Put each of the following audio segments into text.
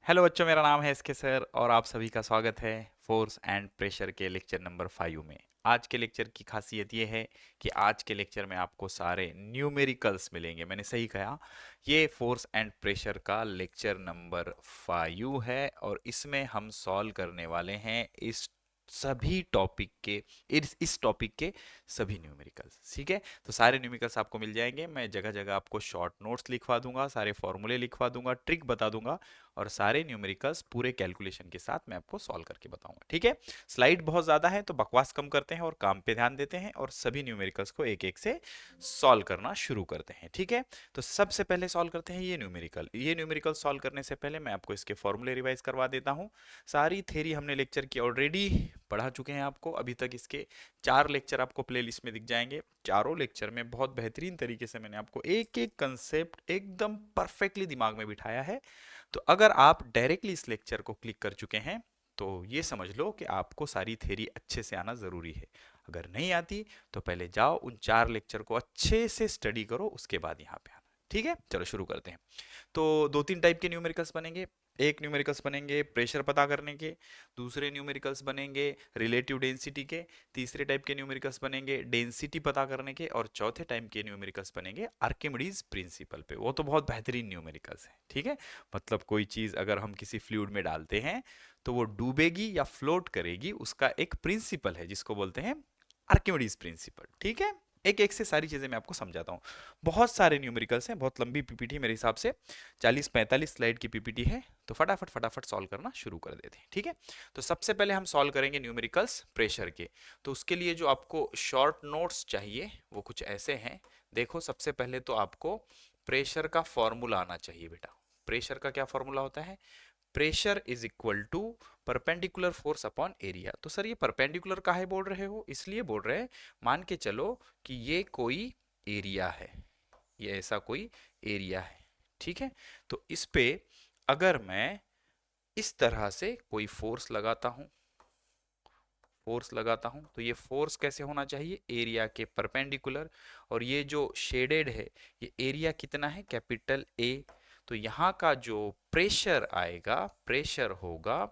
Hello बच्चों, मेरा नाम है एसके सर और आप सभी का स्वागत है फोर्स एंड प्रेशर के लेक्चर नंबर 5 में। आज के लेक्चर की खासियत ये है कि आज के लेक्चर में आपको सारे न्यूमेरिकल्स मिलेंगे। मैंने सही कहा, ये फोर्स एंड प्रेशर का लेक्चर नंबर 5 है और इसमें हम सॉल्व करने वाले हैं इस सभी टॉपिक के इस टॉपिक के सभी न्यूमेरिकल्स। ठीक है, तो सारे न्यूमेरिकल्स आपको मिल जाएंगे। मैं जगह जगह आपको शॉर्ट नोट्स लिखवा दूंगा, सारे फॉर्मूले लिखवा दूंगा, ट्रिक बता दूंगा और सारे न्यूमेरिकल्स पूरे कैलकुलेशन के साथ मैं आपको सॉल्व करके बताऊंगा। ठीक है, स्लाइड बहुत ज़्यादा है तो बकवास कम करते हैं और काम पे ध्यान देते हैं और सभी न्यूमेरिकल्स को एक एक से सॉल्व करना शुरू करते हैं। ठीक है, तो सबसे पहले सॉल्व करते हैं ये न्यूमेरिकल सॉल्व करने से पहले मैं आपको इसके फॉर्मूले रिवाइज करवा देता हूँ। सारी थ्योरी हमने लेक्चर की ऑलरेडी पढ़ा चुके हैं। आपको अभी तक इसके 4 लेक्चर आपको प्लेलिस्ट में दिख जाएंगे। चारों लेक्चर में बहुत बेहतरीन तरीके से मैंने आपको एक एक कंसेप्ट एकदम परफेक्टली दिमाग में बिठाया है। तो अगर आप डायरेक्टली इस लेक्चर को क्लिक कर चुके हैं तो ये समझ लो कि आपको सारी थ्योरी अच्छे से आना ज़रूरी है। अगर नहीं आती तो पहले जाओ उन 4 लेक्चर को अच्छे से स्टडी करो, उसके बाद यहाँ पे आना। ठीक है, चलो शुरू करते हैं। तो दो तीन टाइप के न्यूमेरिकल्स बनेंगे। एक न्यूमेरिकल्स बनेंगे प्रेशर पता करने के, दूसरे न्यूमेरिकल्स बनेंगे रिलेटिव डेंसिटी के, तीसरे टाइप के न्यूमेरिकल्स बनेंगे डेंसिटी पता करने के और चौथे टाइप के न्यूमेरिकल्स बनेंगे आर्किमिडीज प्रिंसिपल पे। वो तो बहुत बेहतरीन न्यूमेरिकल्स हैं। ठीक है, मतलब कोई चीज़ अगर हम किसी फ्लूइड में डालते हैं तो वो डूबेगी या फ्लोट करेगी, उसका एक प्रिंसिपल है जिसको बोलते हैं आर्किमिडीज प्रिंसिपल। ठीक है, एक एक से सारी चीजें मैं आपको समझाता हूँ। बहुत सारे न्यूमेरिकल्स हैं, बहुत लंबी पीपीटी मेरे हिसाब से 40-45 स्लाइड की पीपीटी है, तो फटाफट फटाफट सॉल्व करना शुरू कर देते हैं। ठीक है, तो सबसे पहले हम सॉल्व करेंगे न्यूमेरिकल्स प्रेशर के। तो उसके लिए जो आपको शॉर्ट नोट्स चाहिए वो कुछ ऐसे हैं। देखो, सबसे पहले तो आपको प्रेशर का फॉर्मूला आना चाहिए बेटा। प्रेशर का क्या फॉर्मूला होता है? Pressure is equal to perpendicular force upon area. तो सर ये परपेंडिकुलर काहे बोल रहे हो? इसलिए बोल रहे हैं, मान के चलो कि ये कोई एरिया है, ये ऐसा कोई एरिया है। ठीक है, तो इस पे अगर मैं इस तरह से कोई फोर्स लगाता हूं तो ये फोर्स कैसे होना चाहिए? एरिया के परपेंडिकुलर। और ये जो शेडेड है ये एरिया कितना है? Capital A. तो यहाँ का जो प्रेशर आएगा, प्रेशर होगा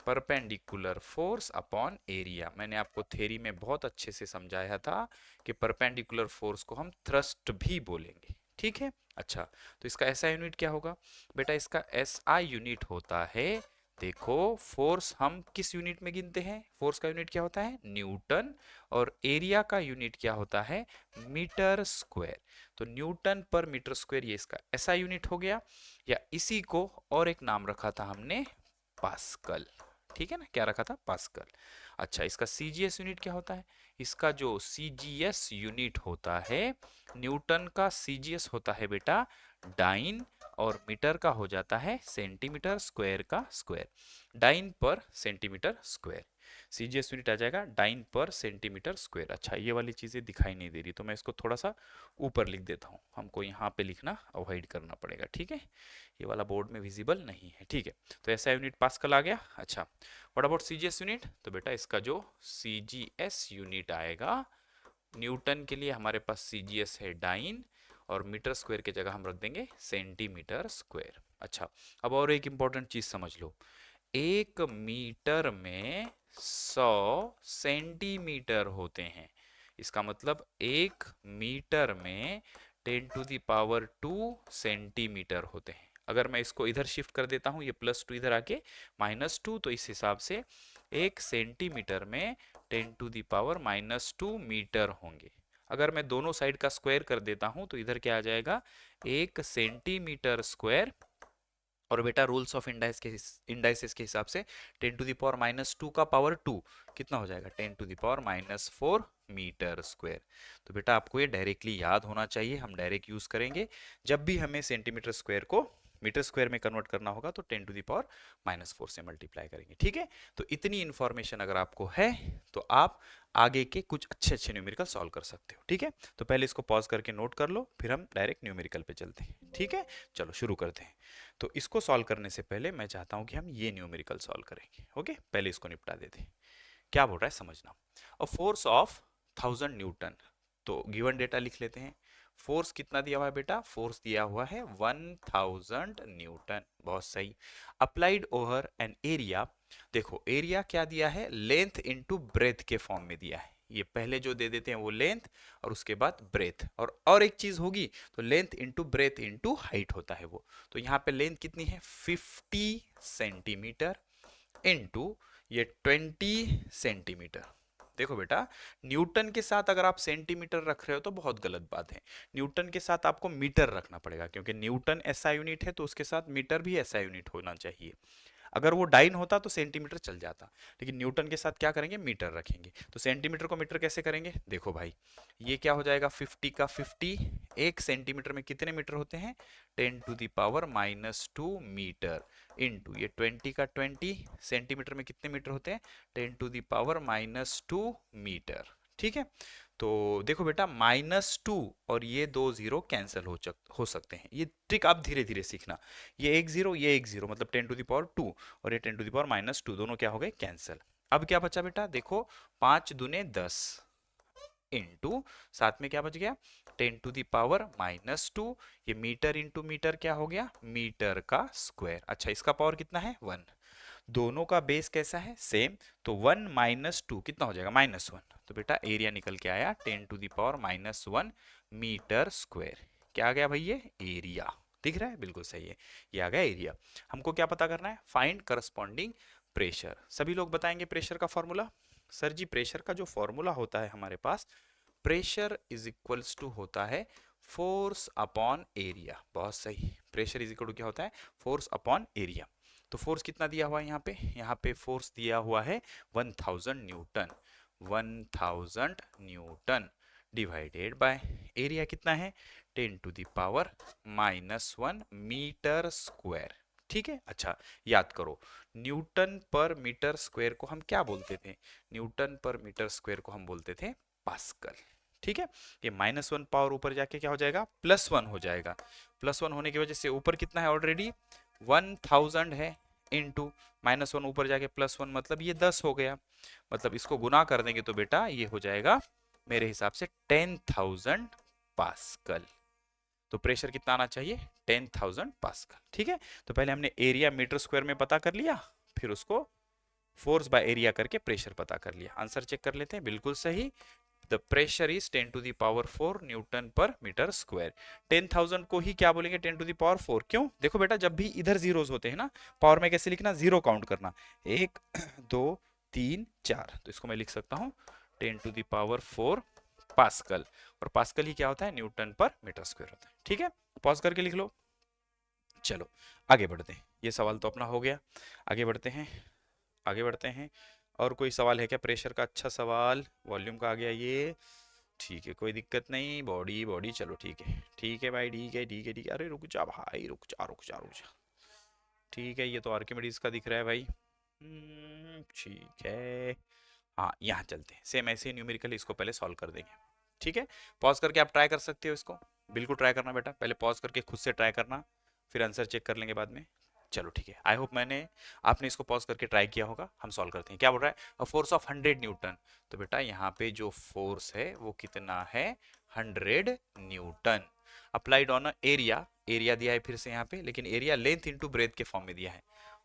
परपेंडिकुलर फोर्स अपॉन एरिया। मैंने आपको थ्योरी में बहुत अच्छे से समझाया था कि परपेंडिकुलर फोर्स को हम थ्रस्ट भी बोलेंगे। ठीक है, अच्छा, तो इसका एसआई यूनिट क्या होगा बेटा? इसका एसआई यूनिट होता है, देखो, फोर्स हम किस यूनिट में गिनते हैं? फोर्स का यूनिट क्या होता है? न्यूटन। और एरिया का यूनिट क्या होता है? Metre square. तो न्यूटन पर मीटर स्क्वायर, ये इसका एसआई यूनिट हो गया। या इसी को और एक नाम रखा था हमने, पास्कल। ठीक है ना, क्या रखा था? पास्कल। अच्छा, इसका सीजीएस यूनिट क्या होता है? इसका जो सीजीएस यूनिट होता है, न्यूटन का सीजीएस होता है बेटा डाइन, और मीटर का हो जाता है सेंटीमीटर स्क्वायर का स्क्वायर। डाइन पर सेंटीमीटर स्क्वायर, सीजीएस यूनिट आ जाएगा डाइन पर सेंटीमीटर स्क्वायर। अच्छा, ये वाली चीजें दिखाई नहीं दे रही तो मैं इसको थोड़ा सा ऊपर लिख देता हूँ, हमको यहाँ पे लिखना अवॉइड करना पड़ेगा। ठीक है, ये वाला बोर्ड में विजिबल नहीं है। ठीक है, तो ऐसा यूनिट पास्कल आ गया। अच्छा, व्हाट अबाउट सीजीएस यूनिट? तो बेटा इसका जो सीजीएस यूनिट आएगा, न्यूटन के लिए हमारे पास सीजीएस है डाइन, और मीटर स्क्वायर की जगह हम रख देंगे सेंटीमीटर स्क्वायर। अच्छा, अब और एक इंपॉर्टेंट चीज समझ लो, 1 मीटर में 100 सेंटीमीटर होते हैं। इसका मतलब 1 मीटर में 10⁻²⁰ होते हैं। अगर मैं इसको इधर शिफ्ट कर देता हूं, ये +2 इधर आके -2, तो इस हिसाब से 1 सेंटीमीटर में 10⁻²मीटर होंगे। अगर मैं दोनों साइड का स्क्वायर कर देता हूं तो इधर क्या आ जाएगा? 1 सेंटीमीटर स्क्वायर। और बेटा रूल्स ऑफ इंडाइसिस के हिसाब से 10⁻²⁻² का पावर 2 कितना हो जाएगा? 10⁻⁴ मीटर स्क्वायर। तो बेटा आपको ये डायरेक्टली याद होना चाहिए, हम डायरेक्ट यूज करेंगे जब भी हमें सेंटीमीटर स्क्वायर को मीटर स्क्वायर में कन्वर्ट करना होगा, तो 10⁻⁴ से मल्टीप्लाई करेंगे। ठीक है, तो इतनी इंफॉर्मेशन अगर आपको है तो आप आगे के कुछ अच्छे अच्छे न्यूमेरिकल सॉल्व कर सकते हो। ठीक है, तो पहले इसको पॉज करके नोट कर लो, फिर हम डायरेक्ट न्यूमेरिकल पे चलते हैं। ठीक है, चलो शुरू करते हैं। तो इसको सॉल्व करने से पहले मैं चाहता हूं कि हम ये न्यूमेरिकल सॉल्व करेंगे। ओके, पहले इसको निपटा देते हैं। क्या बोल रहा है समझना। A force of 1000 Newton. तो गिवन डेटा लिख लेते हैं। फोर्स कितना दिया हुआ है बेटा? फोर्स दिया हुआ है 1000 न्यूटन। बहुत सही। अप्लाइड ओवर एन एरिया, देखो एरिया क्या दिया है? लेंथ इनटू ब्रेथ के फॉर्म में दिया है। ये पहले जो दे देते हैं वो लेंथ और उसके बाद ब्रेथ, और एक चीज होगी तो length into breath into height होता है वो। तो यहाँ पे लेंथ कितनी है? 50 सेंटीमीटर इनटू ये 20 सेंटीमीटर। देखो बेटा, न्यूटन के साथ अगर आप सेंटीमीटर रख रहे हो तो बहुत गलत बात है। न्यूटन के साथ आपको मीटर रखना पड़ेगा, क्योंकि न्यूटन एसआई यूनिट है तो उसके साथ मीटर भी एसआई यूनिट होना चाहिए। अगर वो डाइन होता तो सेंटीमीटर चल जाता, लेकिन न्यूटन के साथ क्या करेंगे? मीटर रखेंगे। तो सेंटीमीटर को मीटर कैसे करेंगे? देखो भाई, ये क्या हो जाएगा? 50 का 50, एक सेंटीमीटर में कितने मीटर होते हैं? 10⁻⁻² मीटर, इनटू ये 20 का 20, सेंटीमीटर में कितने मीटर होते हैं? 10⁻⁻² मीटर। ठीक है। तो देखो बेटा, -2 और ये 2 जीरो कैंसिल हो सकते हैं। ये ट्रिक आप धीरे धीरे सीखना। ये एक जीरो, ये एक जीरो, मतलब 10⁻², और ये 10⁻⁻², दोनों क्या हो गए? कैंसिल। अब क्या बचा बेटा? देखो, 5 दूने 10 इंटू साथ में क्या बच गया? 10⁻⁻²। ये मीटर इंटू मीटर क्या हो गया? मीटर का स्क्वायर। अच्छा, इसका पावर कितना है? 1। दोनों का बेस कैसा है? सेम। तो 1 - 2 कितना हो जाएगा? -1। तो बेटा एरिया निकल के आया 10⁻⁻1 मीटर स्क्वायर। क्या आ गया भाई? ये एरिया दिख रहा है, बिल्कुल सही है, ये आ गया एरिया। हमको क्या पता करना है? Find corresponding pressure. सभी लोग बताएंगे प्रेशर का फॉर्मूला। सर जी, प्रेशर का जो फॉर्मूला होता है हमारे पास, प्रेशर इज इक्वल्स टू होता है फोर्स अपॉन एरिया। बहुत सही। प्रेशर इज इक्वल टू क्या होता है? Force upon area. तो फोर्स कितना दिया हुआ है यहाँ पे? यहाँ पे फोर्स दिया हुआ है 1000 Newton. 1000 Newton divided by area कितना है? 10⁻⁻1 मीटर स्क्वायर। ठीक है। अच्छा, याद करो, न्यूटन पर मीटर स्क्वायर को हम क्या बोलते थे? न्यूटन पर मीटर स्क्वायर को हम बोलते थे पास्कल। ठीक है। ये -1 पावर ऊपर जाके क्या हो जाएगा? +1 हो जाएगा। +1 होने की वजह से ऊपर कितना है? ऑलरेडी 1000 है, इंटू -1 ऊपर जाके +1, मतलब ये 10 हो गया। मतलब इसको गुना कर देंगे तो बेटा ये हो जाएगा मेरे हिसाब से 10,000 पास्कल। तो प्रेशर कितना आना चाहिए? 10,000 पास्कल। ठीक है। तो पहले हमने एरिया मीटर स्क्वायर में पता कर लिया, फिर उसको फोर्स बाय एरिया करके प्रेशर पता कर लिया। आंसर चेक कर लेते हैं। बिल्कुल सही। द प्रेशर इज 10⁻⁴ न्यूटन पर मीटर स्क्वायर। 10,000 को ही क्या बोलेंगे? 10⁻⁴। क्यों? देखो बेटा, जब भी इधर जीरोस होते हैं ना, पावर में कैसे लिखना? जीरो काउंट करना, 1 2 3 4। तो इसको मैं लिख सकता हूँ 10⁻⁴ पास्कल। और पास्कल ही क्या होता है? न्यूटन पर मीटर स्क्वायर होता है। ठीक है। पॉज करके लिख लो। चलो आगे बढ़ते हैं। ये सवाल तो अपना हो गया। आगे बढ़ते हैं, आगे बढ़ते हैं। और कोई सवाल है क्या प्रेशर का? अच्छा सवाल, वॉल्यूम का आ गया ये। ठीक है, कोई दिक्कत नहीं। बॉडी बॉडी, चलो ठीक है, ठीक है भाई, ठीक है ठीक है ठीक है। अरे रुक जा भाई, रुक जा रुक जा रुक जा। ठीक है, ये तो आर्किमिडीज का दिख रहा है भाई। ठीक है। हाँ, यहाँ चलते हैं। सेम ऐसे न्यूमेरिकल इसको पहले सॉल्व कर देंगे। ठीक है। पॉज करके आप ट्राई कर सकते हो इसको। बिल्कुल ट्राई करना बेटा, पहले पॉज करके खुद से ट्राई करना, फिर आंसर चेक कर लेंगे बाद में। चलो ठीक है। आई होप आपने इसको पॉज करके ट्राई किया होगा। हम सॉल्व करते हैं। क्या बोल रहा है? A force of 100 Newton. तो बेटा यहाँ पे जो फोर्स है वो कितना है? 100 Newton. Applied on area, area दिया है फिर से यहाँ पे, लेकिन एरिया लेंथ इंटू ब्रेथ के फॉर्म में दिया है।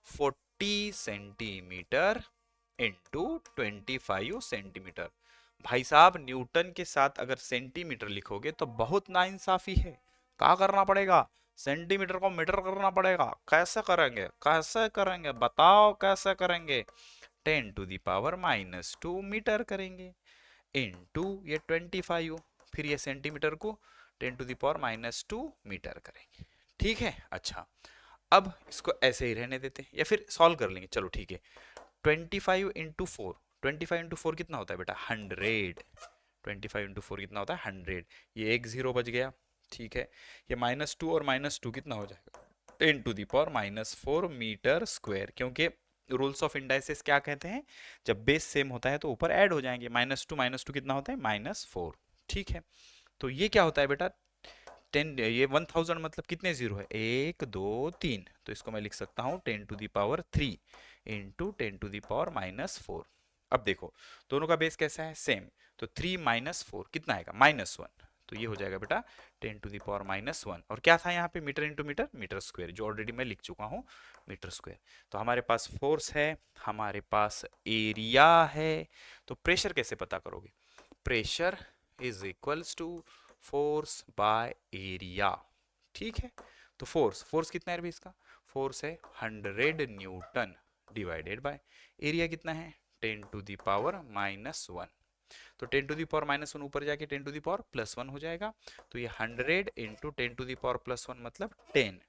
40 सेंटीमीटर इंटू 25 सेंटीमीटर। भाई साहब, न्यूटन के साथ अगर सेंटीमीटर लिखोगे तो बहुत नाइंसाफी है। क्या करना पड़ेगा? सेंटीमीटर को मीटर करना पड़ेगा। कैसे करेंगे? कैसे करेंगे बताओ, कैसे करेंगे? 10⁻⁻² मीटर करेंगे, इनटू ये 25, फिर ये सेंटीमीटर को 10⁻⁻² मीटर करेंगे। ठीक है। अच्छा, अब इसको ऐसे ही रहने देते हैं या फिर सॉल्व कर लेंगे। चलो ठीक है। 25 इंटू 4, 25 इंटू 4 कितना होता है बेटा? 100। 25 इंटू 4 कितना होता है? 100। ये एक जीरो बच गया। ठीक है। ये -2 और -2 कितना हो जाएगा? 10⁻⁻4 मीटर स्क्वायर, क्योंकि रूल्स ऑफ इंडाइसिस क्या कहते हैं? जब बेस सेम होता है तो ऊपर ऐड हो जाएंगे। -2 कितना होता है? -4। ठीक है। तो ये क्या होता है बेटा? 10, ये 1000 मतलब कितने जीरो है? 1 2 3। तो इसको मैं लिख सकता हूँ 10⁻³ इंटू 10⁻⁻4। अब देखो, दोनों का बेस कैसा है? सेम। तो 3 - 4 कितना आएगा? -1। तो ये हो जाएगा बेटा 10⁻⁻1। और क्या था यहाँ पे, metre into metre, metre square, जो ऑलरेडी मैं लिख चुका हूँ, मीटर स्क्वायर। तो हमारे पास फोर्स है, हमारे पास एरिया है, तो प्रेशर कैसे पता करोगे? Pressure is equals to force by area. ठीक है, तो फोर्स, फोर्स कितना है इसका? फोर्स है 100 न्यूटन डिवाइडेड बाय एरिया कितना है, 10⁻⁻1। तो 10⁻⁻1 ऊपर जाके 10⁻+1 हो जाएगा। तो ये 100 इंटू 10⁻+1 मतलब 10।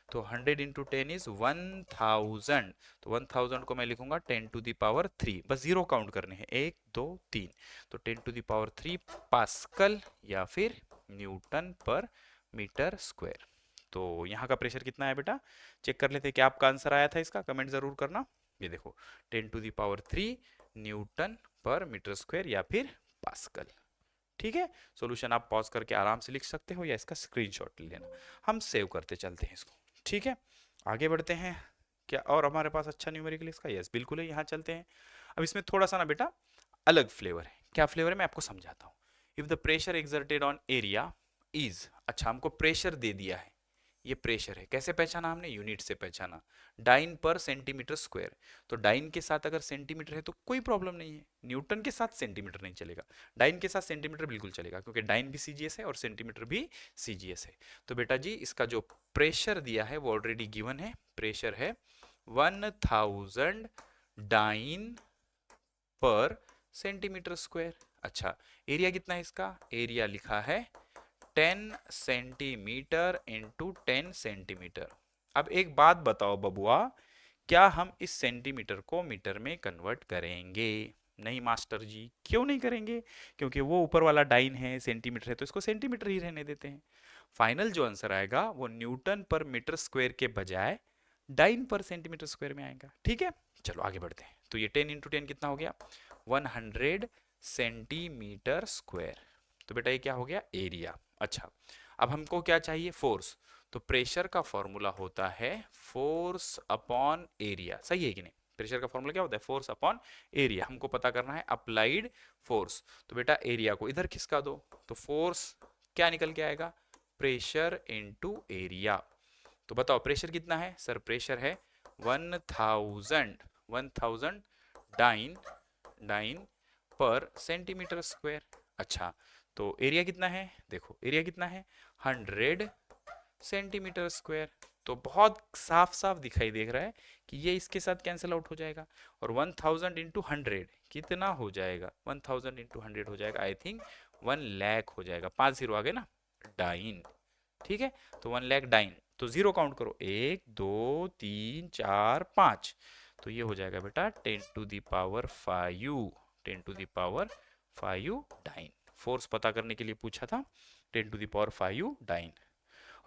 तो 100 इंटू 10 इज 1000। तो 1000 को मैं लिखूंगा 10⁻3, बस जीरो काउंट करने हैं, 1 2 3। तो 10⁻3 पास्कल या फिर न्यूटन पर मीटर स्क्वायर। तो यहाँ का प्रेशर कितना है बेटा, चेक कर लेते हैं। क्या आपका आंसर आया था इसका, कमेंट जरूर करना। ये देखो 10⁻3 न्यूटन पर मीटर स्क्वायर या फिर पास्कल। ठीक है, सॉल्यूशन आप पॉज करके आराम से लिख सकते हो या इसका स्क्रीनशॉट ले लेना। हम सेव करते चलते हैं इसको। ठीक है, आगे बढ़ते हैं। क्या और हमारे पास अच्छा न्यूमेरिकल इसका? यस बिल्कुल है, यहाँ चलते हैं। अब इसमें थोड़ा सा ना बेटा अलग फ्लेवर है। क्या फ्लेवर है मैं आपको समझाता हूँ। If the pressure exerted on area is, अच्छा हमको प्रेशर दे दिया है, ये प्रेशर है, कैसे पहचाना हमने, यूनिट से पहचाना, डाइन पर सेंटीमीटर स्क्वायर। तो डाइन के साथ अगर सेंटीमीटर है तो कोई प्रॉब्लम नहीं है, न्यूटन के साथ सेंटीमीटर नहीं चलेगा, डाइन के साथ सेंटीमीटर बिल्कुल चलेगा, क्योंकि डाइन भी सीजीएस है और सेंटीमीटर भी सीजीएस है। तो बेटा जी इसका जो प्रेशर दिया है वो ऑलरेडी गिवन है, प्रेशर है 1000 डाइन पर सेंटीमीटर स्क्वायर। अच्छा, एरिया कितना है इसका, एरिया लिखा है 10 सेंटीमीटर इंटू 10 सेंटीमीटर। अब एक बात बताओ बबुआ, क्या हम इस सेंटीमीटर को मीटर में कन्वर्ट करेंगे? नहीं मास्टर जी, क्यों नहीं करेंगे? क्योंकि वो ऊपर वाला डाइन है, सेंटीमीटर है, तो इसको सेंटीमीटर ही रहने देते हैं। फाइनल जो आंसर आएगा वो न्यूटन पर मीटर स्क्वायर के बजाय डाइन पर सेंटीमीटर स्क्वायर में आएगा। ठीक है, चलो आगे बढ़ते हैं। तो ये 10 इंटू 10 कितना हो गया, 100 सेंटीमीटर स्क्वायर। तो बेटा ये क्या हो गया, एरिया। अच्छा, अब हमको क्या चाहिए, फोर्स। तो प्रेशर का फॉर्मूला होता है फोर्स अपॉन एरिया, सही है कि नहीं? प्रेशर का फॉर्मूला क्या होता है, फोर्स अपॉन एरिया। हमको पता करना है अप्लाइड फोर्स। तो बेटा एरिया को इधर खिसका दो, तो फोर्स क्या निकल के आएगा, प्रेशर इनटू एरिया। तो बताओ प्रेशर कितना है सर, प्रेशर है 1000 डाइन डाइन पर सेंटीमीटर स्क्वायर। अच्छा, तो एरिया कितना है, देखो एरिया कितना है 100 सेंटीमीटर स्क्वायर। तो बहुत साफ साफ दिखाई देख रहा है कि ये इसके साथ कैंसिल आउट हो जाएगा। और 1000 इंटू 100 कितना हो जाएगा, 1000 इंटू 100 हो जाएगा आई थिंक 1 लाख हो जाएगा, 5 जीरो आ गए ना, डाइन। ठीक है, तो 1 लाख डाइन। तो जीरो काउंट करो, 1 2 3 4 5। तो ये हो जाएगा बेटा 10⁵, 10⁵ डाइन। फोर्स पता करने के लिए पूछा था, 10⁵ डाइन।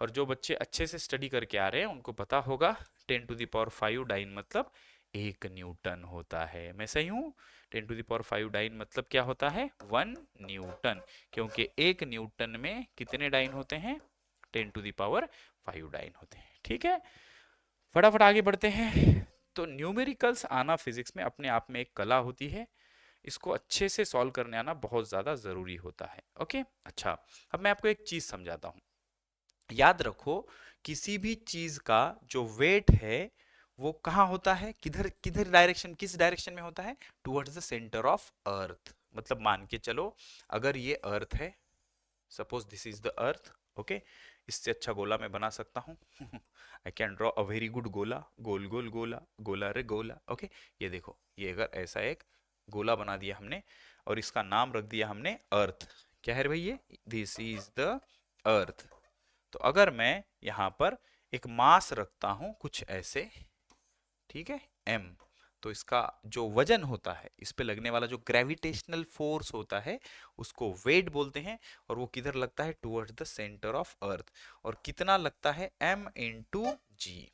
और जो बच्चे अच्छे से स्टडी करके आ रहे हैं उनको पता होगा 10⁵ डाइन मतलब 1 न्यूटन होता है। मैं सही हूँ? 10⁵ डाइन मतलब क्या होता है, 1 न्यूटन, क्योंकि 1 न्यूटन में कितने डाइन होते हैं, 10⁵ डाइन होते हैं। ठीक है, फटाफट आगे बढ़ते हैं। तो न्यूमेरिकल्स आना फिजिक्स में अपने आप में एक कला होती है, इसको अच्छे से सॉल्व करने आना बहुत ज्यादा जरूरी होता है। ओके, अच्छा अब मैं आपको एक चीज समझाता हूँ। याद रखो, किसी भी चीज का जो वेट है वो कहाँ होता है, किधर किधर डायरेक्शन, किस डायरेक्शन में होता है, towards the centre of earth. मतलब मान के चलो अगर ये अर्थ है, suppose this is the earth, okay, इससे अच्छा गोला मैं बना सकता हूँ I can draw a very good गोला, गोल गोल गोला, गोला रे गोला। ओके, ये देखो, ये अगर ऐसा एक गोला बना दिया हमने और इसका नाम रख दिया हमने अर्थ। क्या है भाई, ये दिस इज द अर्थ। तो अगर मैं यहाँ पर एक मास रखता हूँ कुछ ऐसे, ठीक है, m, तो इसका जो वजन होता है, इस पे लगने वाला जो ग्रेविटेशनल फोर्स होता है उसको वेट बोलते हैं। और वो किधर लगता है, towards the centre of earth. और कितना लगता है, m इंटू जी।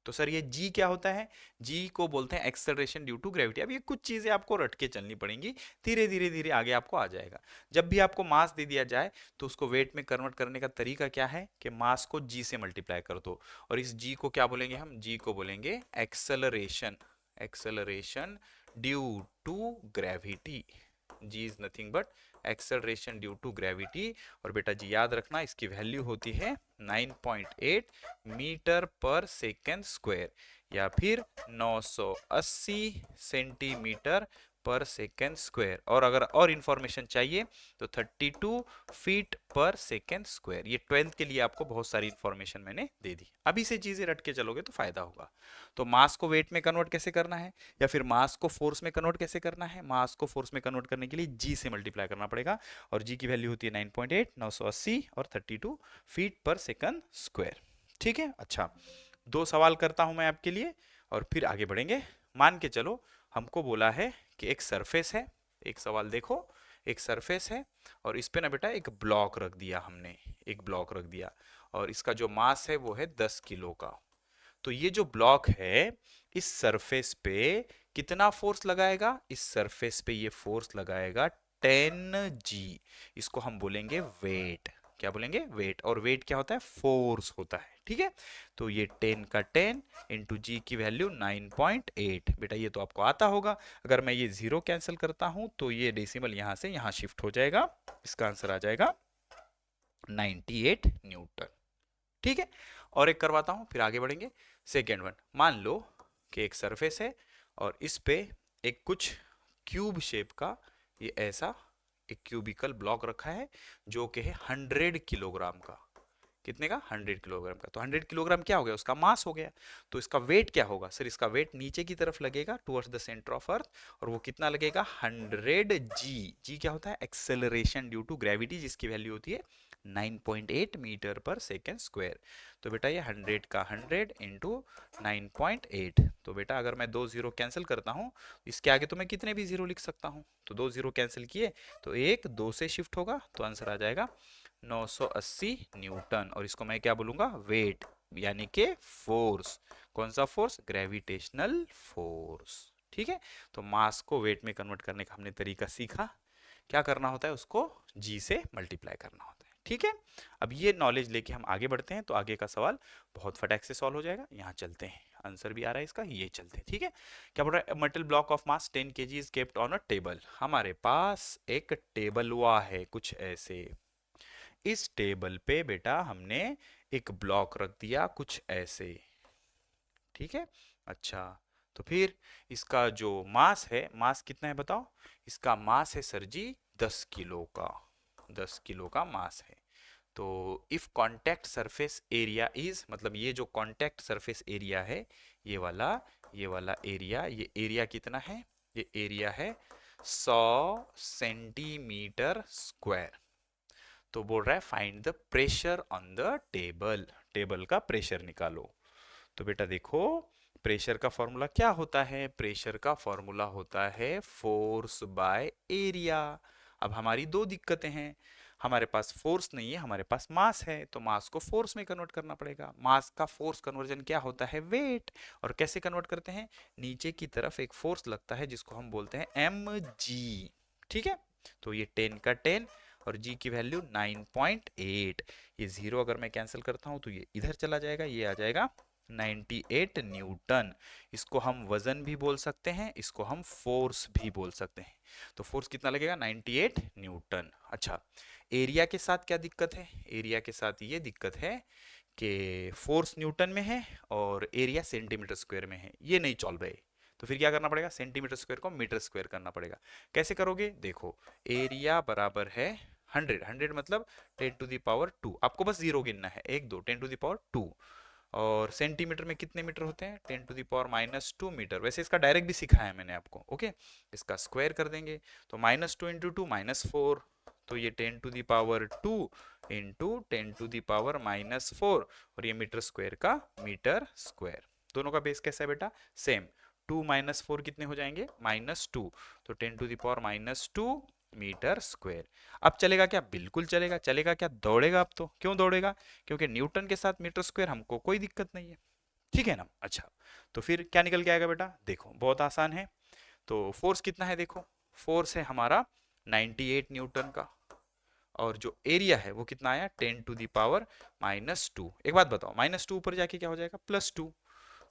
तो सर ये g क्या होता है, g को बोलते हैं एक्सेलरेशन ड्यू टू ग्रेविटी। अब ये कुछ चीजें आपको रट के चलनी पड़ेंगी, धीरे धीरे धीरे आगे आपको आ जाएगा। जब भी आपको मास दे दिया जाए तो उसको वेट में कन्वर्ट करने का तरीका क्या है कि मास को g से मल्टीप्लाई कर दो, और इस g को क्या बोलेंगे हम, g को बोलेंगे acceleration, acceleration due to gravity. G is nothing but acceleration due to gravity. और बेटा जी याद रखना इसकी वैल्यू होती है 9.8 मीटर पर सेकेंड स्क्वायर, या फिर 980 सेंटीमीटर पर सेकेंड स्क्वायर। और अगर और इंफॉर्मेशन चाहिए तो 32 फीट पर सेकेंड स्क्वायर। ये 12th के लिए आपको बहुत सारी इंफॉर्मेशन मैंने दे दी, अभी से चीजें रट के चलोगे तो फायदा होगा। तो मास को वेट में कन्वर्ट कैसे करना है, या फिर मास को फोर्स में कन्वर्ट कैसे करना है? मास को फोर्स में कन्वर्ट करने के लिए जी से मल्टीप्लाई करना पड़ेगा, और जी की वैल्यू होती है 9.8, 980 और 32 फीट पर सेकंड स्क्वायर। ठीक है, अच्छा 2 सवाल करता हूं मैं आपके लिए और फिर आगे बढ़ेंगे। मान के चलो हमको बोला है कि एक सरफेस है, एक सवाल देखो, एक सरफेस है और इस पे ना बेटा एक ब्लॉक रख दिया हमने, एक ब्लॉक रख दिया, और इसका जो मास है वो है 10 किलो का। तो ये जो ब्लॉक है इस सरफेस पे कितना फोर्स लगाएगा? इस सरफेस पे ये फोर्स लगाएगा 10 g। इसको हम बोलेंगे वेट। क्या बोलेंगे? वेट। और वेट क्या होता है? फोर्स होता है। ठीक है, तो ये 10 का 10 इंटू जी की वैल्यू 9.8। बेटा ये तो आपको आता होगा। अगर मैं ये जीरो कैंसिल करता हूं तो ये डेसिमल यहां से यहां शिफ्ट हो जाएगा, इसका आंसर आ जाएगा 98 न्यूटन। ठीक है, और एक करवाता हूं फिर आगे बढ़ेंगे। सेकेंड वन, मान लो कि एक सरफेस है और इस पे एक कुछ क्यूब शेप का ये ऐसा एक क्यूबिकल ब्लॉक रखा है जो कि है 100 किलोग्राम का। कितने का? 100 किलोग्राम का। तो 100 किलोग्राम क्या हो गया? उसका मास हो गया। तो इसका वेट क्या होगा? सर इसका वेट नीचे की तरफ लगेगा towards the centre of earth, और वो कितना लगेगा? 100 जी। जी क्या होता है? एक्सेलरेशन ड्यू टू ग्रेविटी, जिसकी वैल्यू होती है 9.8 मीटर पर सेकेंड स्क्वायर। तो बेटा ये 100 का 100 इंटू 9.8। तो बेटा अगर मैं 2 जीरो कैंसिल करता हूँ, इसके आगे तो मैं कितने भी जीरो लिख सकता हूँ, तो 2 जीरो कैंसिल किए तो एक 2 से शिफ्ट होगा, तो आंसर आ जाएगा 980 न्यूटन। और इसको मैं क्या बोलूंगा? वेट, यानी कि फोर्स। कौन सा फोर्स? Gravitational force. ठीक है, तो मास को वेट में कन्वर्ट करने का हमने तरीका सीखा। क्या करना होता है? उसको जी से मल्टीप्लाई करना होता है। ठीक है, अब ये नॉलेज लेके हम आगे बढ़ते हैं, तो आगे का सवाल बहुत फटाक से सॉल्व हो जाएगा। यहाँ चलते हैं, आंसर भी आ रहा है इसका, ये चलते हैं। ठीक है, क्या बोल रहा है? Metal block of mass 10 kg is kept on a table. हमारे पास एक टेबल हुआ है कुछ ऐसे। इस टेबल पे बेटा हमने एक ब्लॉक रख दिया कुछ ऐसे। ठीक है, अच्छा तो फिर इसका जो मास है, मास कितना है बताओ? इसका मास है सर जी 10 किलो का। 10 किलो का मास है। तो if contact surface area is, मतलब ये जो कांटेक्ट सरफेस एरिया है, ये वाला, ये वाला एरिया, ये एरिया कितना है? ये एरिया है 100 सेंटीमीटर स्क्वायर। तो बोल रहा है find the pressure on the table. Table का प्रेशर निकालो। तो बेटा देखो, प्रेशर का फॉर्मूला क्या होता है? प्रेशर का फॉर्मूला होता है फोर्स बाय एरिया। अब हमारी दो दिक्कतें हैं, हमारे पास फोर्स नहीं है, हमारे पास मास है, तो मास को फोर्स में कन्वर्ट करना पड़ेगा। मास का फोर्स कन्वर्जन क्या होता है? वेट। और कैसे कन्वर्ट करते हैं? नीचे की तरफ एक फोर्स लगता है जिसको हम बोलते हैं mg। ठीक है, तो ये 10 का 10 और g की वैल्यू 9.8। ये जीरो अगर मैं कैंसिल करता हूं तो ये इधर चला जाएगा, ये आ जाएगा 98 न्यूटन। इसको हम वजन भी बोल सकते हैं, इसको हम फोर्स भी बोल सकते हैं। तो फोर्स कितना लगेगा? 98 न्यूटन। अच्छा, एरिया के साथ क्या दिक्कत है? एरिया के साथ ये दिक्कत है कि फोर्स न्यूटन में है और एरिया सेंटीमीटर स्क्वायर में है, ये नहीं चल रहे। तो फिर क्या करना पड़ेगा? सेंटीमीटर स्क्वायर को मीटर स्क्वायर करना पड़ेगा। कैसे करोगे? देखो, एरिया बराबर है 100, 100 मतलब 10⁻²। आपको बस जीरो गिनना है, 1 2 10⁻²। और सेंटीमीटर में कितने मीटर होते हैं? 10⁻² मीटर। वैसे इसका डायरेक्ट भी सिखाया है मैंने आपको। ओके, इसका स्क्वायर कर देंगे तो -2 इंटू 2 -4। तो ये 10⁻² इंटू 10⁻⁻4, और ये मीटर स्क्वायर का मीटर स्क्वायर। दोनों का बेस कैसा है बेटा? सेम। 2 -4 कितने हो जाएंगे? -2। तो 10⁻² मीटर स्क्वायर। अब चलेगा क्या? बिल्कुल चलेगा। चलेगा क्या? दौड़ेगा। अब तो क्यों दौड़ेगा? क्योंकि न्यूटन के साथ मीटर स्क्वायर हमको कोई दिक्कत नहीं है। ठीक है ना? अच्छा, तो फिर क्या निकल के आएगा बेटा? देखो बहुत आसान है। तो फोर्स कितना है? देखो, फोर्स है हमारा 98 न्यूटन का, और जो एरिया है वो कितना आया? 10⁻²। एक बात बताओ, -2 ऊपर जाके क्या हो जाएगा? +2।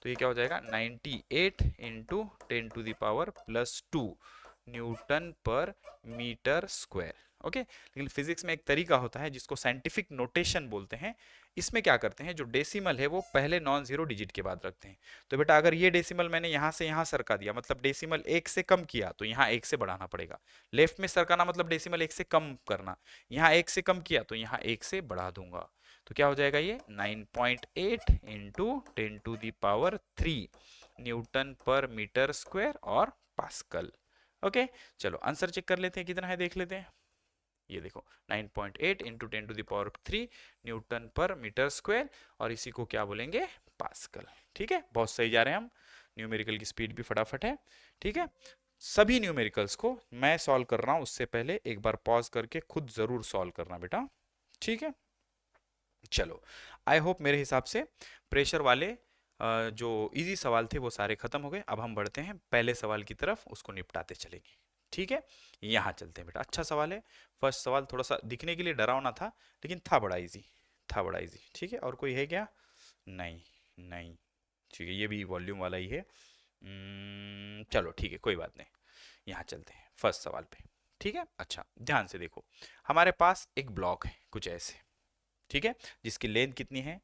तो ये क्या हो जाएगा? 98 इंटू 10⁻+2 न्यूटन पर मीटर स्क्वायर। ओके, लेकिन फिजिक्स में एक तरीका होता है जिसको साइंटिफिक नोटेशन बोलते हैं। इसमें क्या करते हैं, जो डेसिमल है वो पहले नॉन जीरो डिजिट के बाद रखते हैं। तो बेटा अगर ये डेसिमल मैंने यहाँ से यहाँ सरका दिया, मतलब डेसिमल एक से कम किया, तो यहाँ एक से बढ़ाना पड़ेगा। लेफ्ट में सरकाना मतलब डेसिमल एक से कम करना, यहाँ एक से कम किया तो यहाँ एक से बढ़ा दूंगा। तो क्या हो जाएगा ये 9.8 इंटू 10⁻³ न्यूटन पर मीटर स्क्वायर और पास्कल। ओके, चलो आंसर चेक कर लेते हैं कितना है, देख लेते हैं। ये देखो 9.8 इंटू 10⁻³ न्यूटन पर मीटर स्क्वायर, और इसी को क्या बोलेंगे, पास्कल। ठीक है, बहुत सही जा रहे हैं हम, न्यूमेरिकल की स्पीड भी फटाफट है। ठीक है, सभी न्यूमेरिकल्स को मैं सॉल्व कर रहा हूं, उससे पहले एक बार पॉज करके खुद जरूर सॉल्व करना बेटा। ठीक है, चलो आई होप मेरे हिसाब से प्रेशर वाले जो इजी सवाल थे वो सारे खत्म हो गए। अब हम बढ़ते हैं पहले सवाल की तरफ, उसको निपटाते चलेंगे। ठीक है, यहाँ चलते हैं बेटा। अच्छा सवाल है, फर्स्ट सवाल थोड़ा सा दिखने के लिए डरावना था, लेकिन था बड़ा इजी, था बड़ा इजी। ठीक है, और कोई है क्या, नहीं नहीं, ठीक है, ये भी वॉल्यूम वाला ही है। चलो ठीक है, कोई बात नहीं, यहाँ चलते हैं फर्स्ट सवाल पे। ठीक है, अच्छा ध्यान से देखो, हमारे पास एक ब्लॉक है कुछ ऐसे, ठीक है, जिसकी लेंथ कितनी है,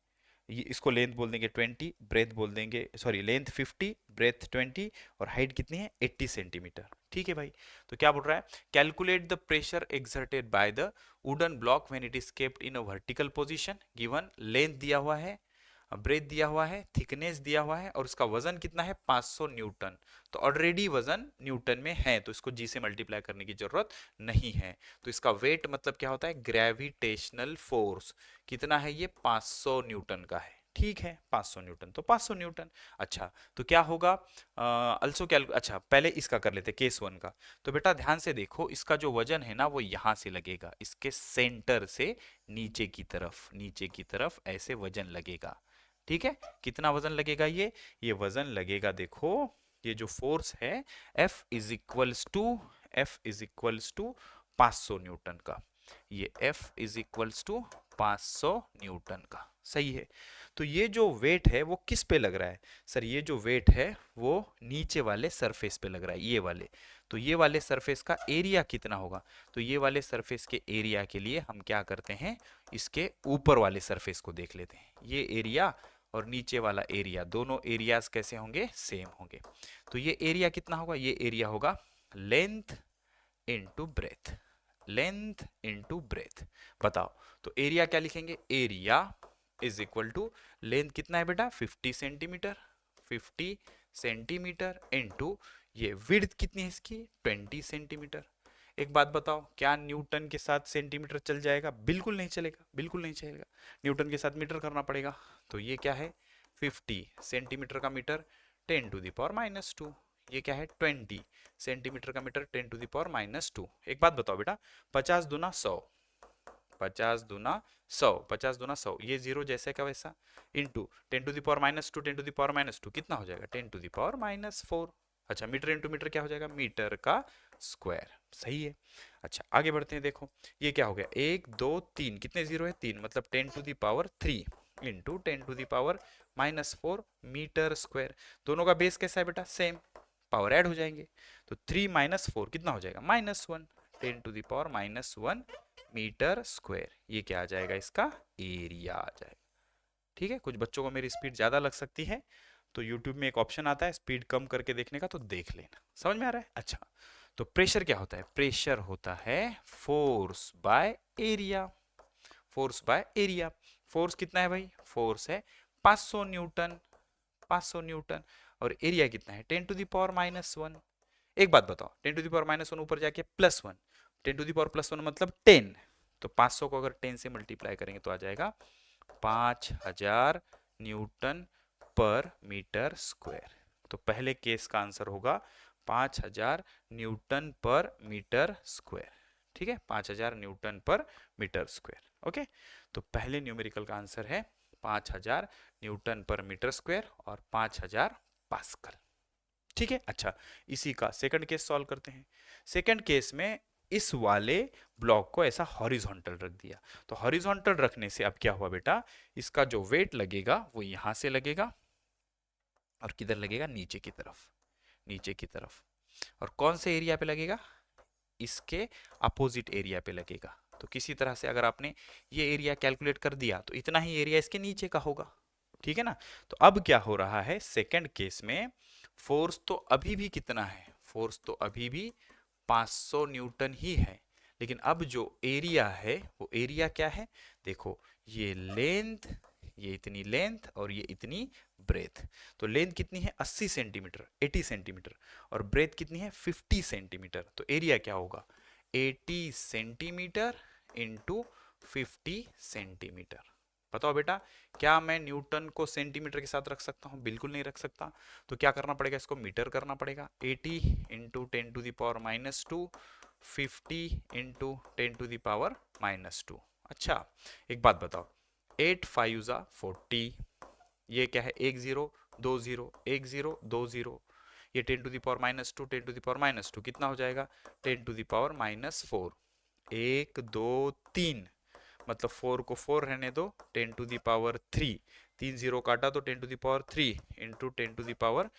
ये इसको लेंथ बोल देंगे 20, ब्रेथ बोल देंगे, सॉरी लेंथ 50, ब्रेथ 20, और हाइट कितनी है 80 सेंटीमीटर। ठीक है भाई, तो क्या बोल रहा है, calculate the pressure exerted by the wooden block when it is kept in a vertical position. Given length दिया हुआ है, ब्रेथ दिया हुआ है, थिकनेस दिया हुआ है, और उसका वजन कितना है 500 न्यूटन। तो ऑलरेडी वजन न्यूटन में है, तो इसको जी से मल्टीप्लाई करने की जरूरत नहीं है। तो इसका वेट मतलब क्या होता है, ग्रेविटेशनल फोर्स कितना है, ये 500 न्यूटन का है। ठीक है, 500 न्यूटन, तो 500 न्यूटन। अच्छा, तो क्या होगा, अल्सो अच्छा पहले इसका कर लेते केस वन का। तो बेटा ध्यान से देखो, इसका जो वजन है ना वो यहां से लगेगा, इसके सेंटर से नीचे की तरफ, नीचे की तरफ ऐसे वजन लगेगा। ठीक है, कितना वजन लगेगा, ये वजन लगेगा, देखो ये जो फोर्स है F is equals to 500 newton का, ये F is equals to 500 newton का। सही है, तो ये जो वेट है वो किस पे लग रहा है, सर ये जो वेट है वो नीचे वाले सरफेस पे लग रहा है, ये वाले। तो ये वाले सरफेस का एरिया कितना होगा, तो ये वाले सरफेस के एरिया के लिए हम क्या करते हैं, इसके ऊपर वाले सरफेस को देख लेते हैं। ये एरिया और नीचे वाला एरिया, दोनों एरियाज कैसे होंगे, सेम होंगे। तो ये एरिया कितना होगा, ये एरिया होगा length into breadth, length into breadth. बताओ, तो एरिया क्या लिखेंगे, area is equal to length कितना है बेटा 50 सेंटीमीटर, 50 सेंटीमीटर इनटू ये विड्थ कितनी है इसकी 20 सेंटीमीटर। एक बात बताओ, क्या न्यूटन के साथ सेंटीमीटर चल जाएगा, बिल्कुल नहीं चलेगा, बिल्कुल नहीं चलेगा, न्यूटन के साथ मीटर करना पड़ेगा। तो ये क्या है 50 सेंटीमीटर का मीटर 10⁻², ये क्या है 20 सेंटीमीटर का मीटर 10⁻²। एक बात बताओ बेटा, 50 दूना 100, 50 दूना 100, 50 दूना 100, ये जीरो जैसे का वैसा, इंटू 10⁻², 10⁻², कितना हो जाएगा 10⁻⁴। अच्छा, मीटर इंटू मीटर क्या हो जाएगा, मीटर का स्क्वायर। सही है, अच्छा आगे बढ़ते हैं। देखो ये क्या हो गया, 1 2 3, कितने जीरो है 3, मतलब 10⁻³ इंटू 10⁻⁴ मीटर स्क्वायर। दोनों का बेस कैसा है बेटा, सेम, पावर ऐड हो जाएंगे। तो 3 - 4 कितना हो जाएगा -1, 10⁻⁻1 मीटर स्क्वायर। ये क्या आ जाएगा, इसका एरिया आ जाएगा। ठीक है, कुछ बच्चों को मेरी स्पीड ज़्यादा लग सकती है, तो YouTube में एक ऑप्शन आता है स्पीड कम करके देखने का, तो देख लेना, समझ में आ रहा है। अच्छा, तो प्रेशर क्या होता है, प्रेशर होता है force by area, force by area. Force कितना है भाई, फोर्स है 500 न्यूटन, 500 न्यूटन, और एरिया कितना है 10⁻⁻1। एक बात बताओ, 10⁻⁻1 ऊपर जाके +1, 10⁻+1 मतलब 10, तो 500 को अगर 10 से मल्टीप्लाई करेंगे तो आ जाएगा 5000 न्यूटन पर मीटर स्क्वायर। तो पहले केस का आंसर होगा 5000 न्यूटन पर मीटर स्क्वायर। ठीक है, 5000 न्यूटन पर मीटर स्क्वायर। ओके, तो पहले न्यूमेरिकल का आंसर है 5000 न्यूटन पर मीटर स्क्वायर और 5000 पास्कल। ठीक है, अच्छा इसी का सेकंड केस सॉल्व करते हैं। सेकंड केस में इस वाले ब्लॉक को ऐसा हॉरिजॉन्टल रख दिया, तो हॉरिजॉन्टल रखने से अब क्या हुआ बेटा, इसका जो वेट लगेगा वो यहां से लगेगा और किधर लगेगा, नीचे की तरफ, नीचे की तरफ। और कौन से एरिया पे लगेगा, इसके अपोजिट एरिया पे लगेगा। तो किसी तरह से अगर आपने ये एरिया कैलकुलेट कर दिया तो इतना ही एरिया इसके नीचे का होगा, ठीक है ना। तो अब क्या हो रहा है सेकंड केस में, फोर्स तो अभी भी कितना है, फोर्स तो अभी भी 500 न्यूटन ही है, लेकिन अब जो एरिया है वो एरिया क्या है, देखो ये लेंथ, ये इतनी लेंथ और ये इतनी ब्रेथ। तो लेंथ कितनी है 80 सेंटीमीटर, 80 सेंटीमीटर, और ब्रेथ कितनी है 50 सेंटीमीटर। तो एरिया क्या होगा 80 सेंटीमीटर इंटू 50 सेंटीमीटर। बताओ बेटा, क्या मैं न्यूटन को सेंटीमीटर के साथ रख सकता हूँ, बिल्कुल नहीं रख सकता। तो क्या करना पड़ेगा, इसको मीटर करना पड़ेगा। 80 इंटू 10⁻², 50 इंटू 10⁻²। अच्छा एक बात बताओ, 8 5 ज़ा 40, ये क्या है 1 0 2 0 1 0 2 0, ये 10⁻², 10⁻², कितना हो जाएगा 10⁻⁻4, 1 2 3, मतलब 4 को 4 रहने दो, 10⁻3, 3 0 काटा तो 10⁻3 इंटू 10⁻⁻4,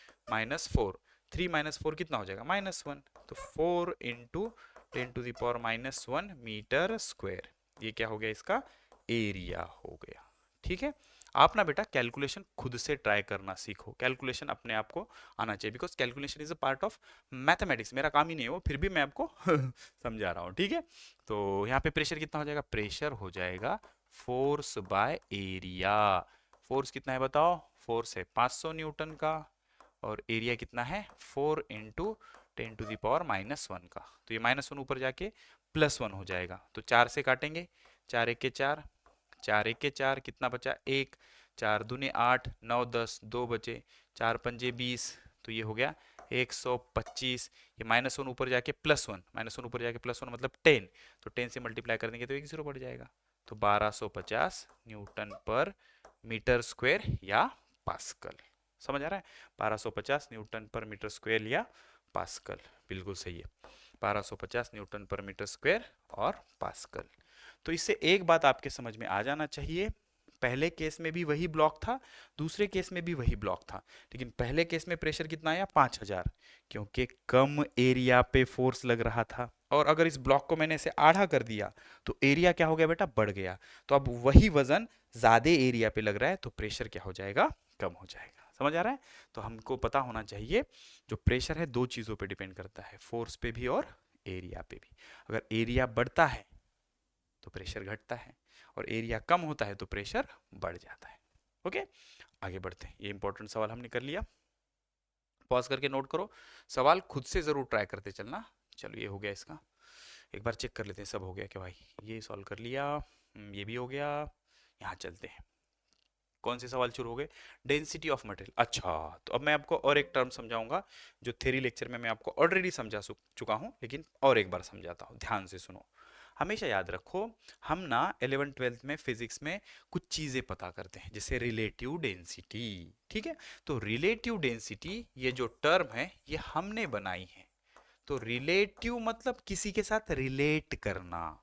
3 -4 कितना हो जाएगा -1, तो 4 इंटू 10⁻⁻1 मीटर स्क्वायर, ये क्या हो गया इसका एरिया हो गया। ठीक है, आप ना बेटा कैलकुलेशन खुद से ट्राई करना सीखो, कैलकुलेशन अपने आप को आना चाहिए, because calculation is a part of mathematics, मेरा काम ही नहीं है वो, फिर भी मैं आपको समझा रहा हूँ, ठीक है। तो यहाँ पे प्रेशर कितना हो जाएगा, प्रेशर हो जाएगा फोर्स बाय एरिया। फोर्स कितना है बताओ, फोर्स है 500 न्यूटन का, और एरिया कितना है 4 इंटू 10⁻⁻1 का। तो ये -1 ऊपर जाके +1 हो जाएगा, तो 4 से काटेंगे, 4 1 के 4, 4 1 के 4, कितना बचा 1, 4 दूने 8, 9 10, 2 बचे, 4 पंजे 20, तो ये हो गया 125। ये -1 ऊपर जाके +1, -1 ऊपर जाके +1 मतलब 10, तो 10 से मल्टीप्लाई कर देंगे तो 1 0 बढ़ जाएगा, तो 1250 न्यूटन पर मीटर स्क्वायर या पास्कल। समझ आ रहा है, 1250 न्यूटन पर मीटर स्क्वायर या पास्कल, बिल्कुल सही है, 1250 न्यूटन पर मीटर स्क्वायर और पास्कल। तो इससे एक बात आपके समझ में आ जाना चाहिए, पहले केस में भी वही ब्लॉक था, दूसरे केस में भी वही ब्लॉक था, लेकिन पहले केस में प्रेशर कितना आया 5000, क्योंकि कम एरिया पे फोर्स लग रहा था, और अगर इस ब्लॉक को मैंने इसे आधा कर दिया तो एरिया क्या हो गया बेटा बढ़ गया, तो अब वही वजन ज्यादा एरिया पे लग रहा है तो प्रेशर क्या हो जाएगा कम हो जाएगा। समझ आ रहा है, तो हमको पता होना चाहिए जो प्रेशर है दो चीजों पे डिपेंड करता है, फोर्स पे भी और एरिया पे भी। अगर एरिया बढ़ता है तो प्रेशर घटता है, और एरिया कम होता है तो प्रेशर बढ़ जाता है। ओके, आगे बढ़ते हैं, ये इंपॉर्टेंट सवाल हमने कर लिया, पॉज करके नोट करो, सवाल खुद से जरूर ट्राई करते चलना। चलो ये हो गया इसका, एक बार चेक कर लेते हैं सब हो गया क्या भाई, ये सॉल्व कर लिया, ये भी हो गया, यहाँ चलते हैं, कौन से सवाल शुरू हो गए, डेंसिटी ऑफ मटेरियल। अच्छा, तो अब मैं आपको और एक टर्म समझाऊंगा जो थ्योरी लेक्चर में मैं आपको ऑलरेडी समझा चुका हूं, लेकिन और एक बार समझाता हूं, ध्यान से सुनो। हमेशा याद रखो, हम ना 11th 12th में फिजिक्स में कुछ चीजें पता करते हैं, जैसे रिलेटिव डेंसिटी, ठीक है। तो रिलेटिव डेंसिटी ये जो टर्म है ये हमने बनाई है, तो रिलेटिव मतलब किसी के साथ रिलेट करना,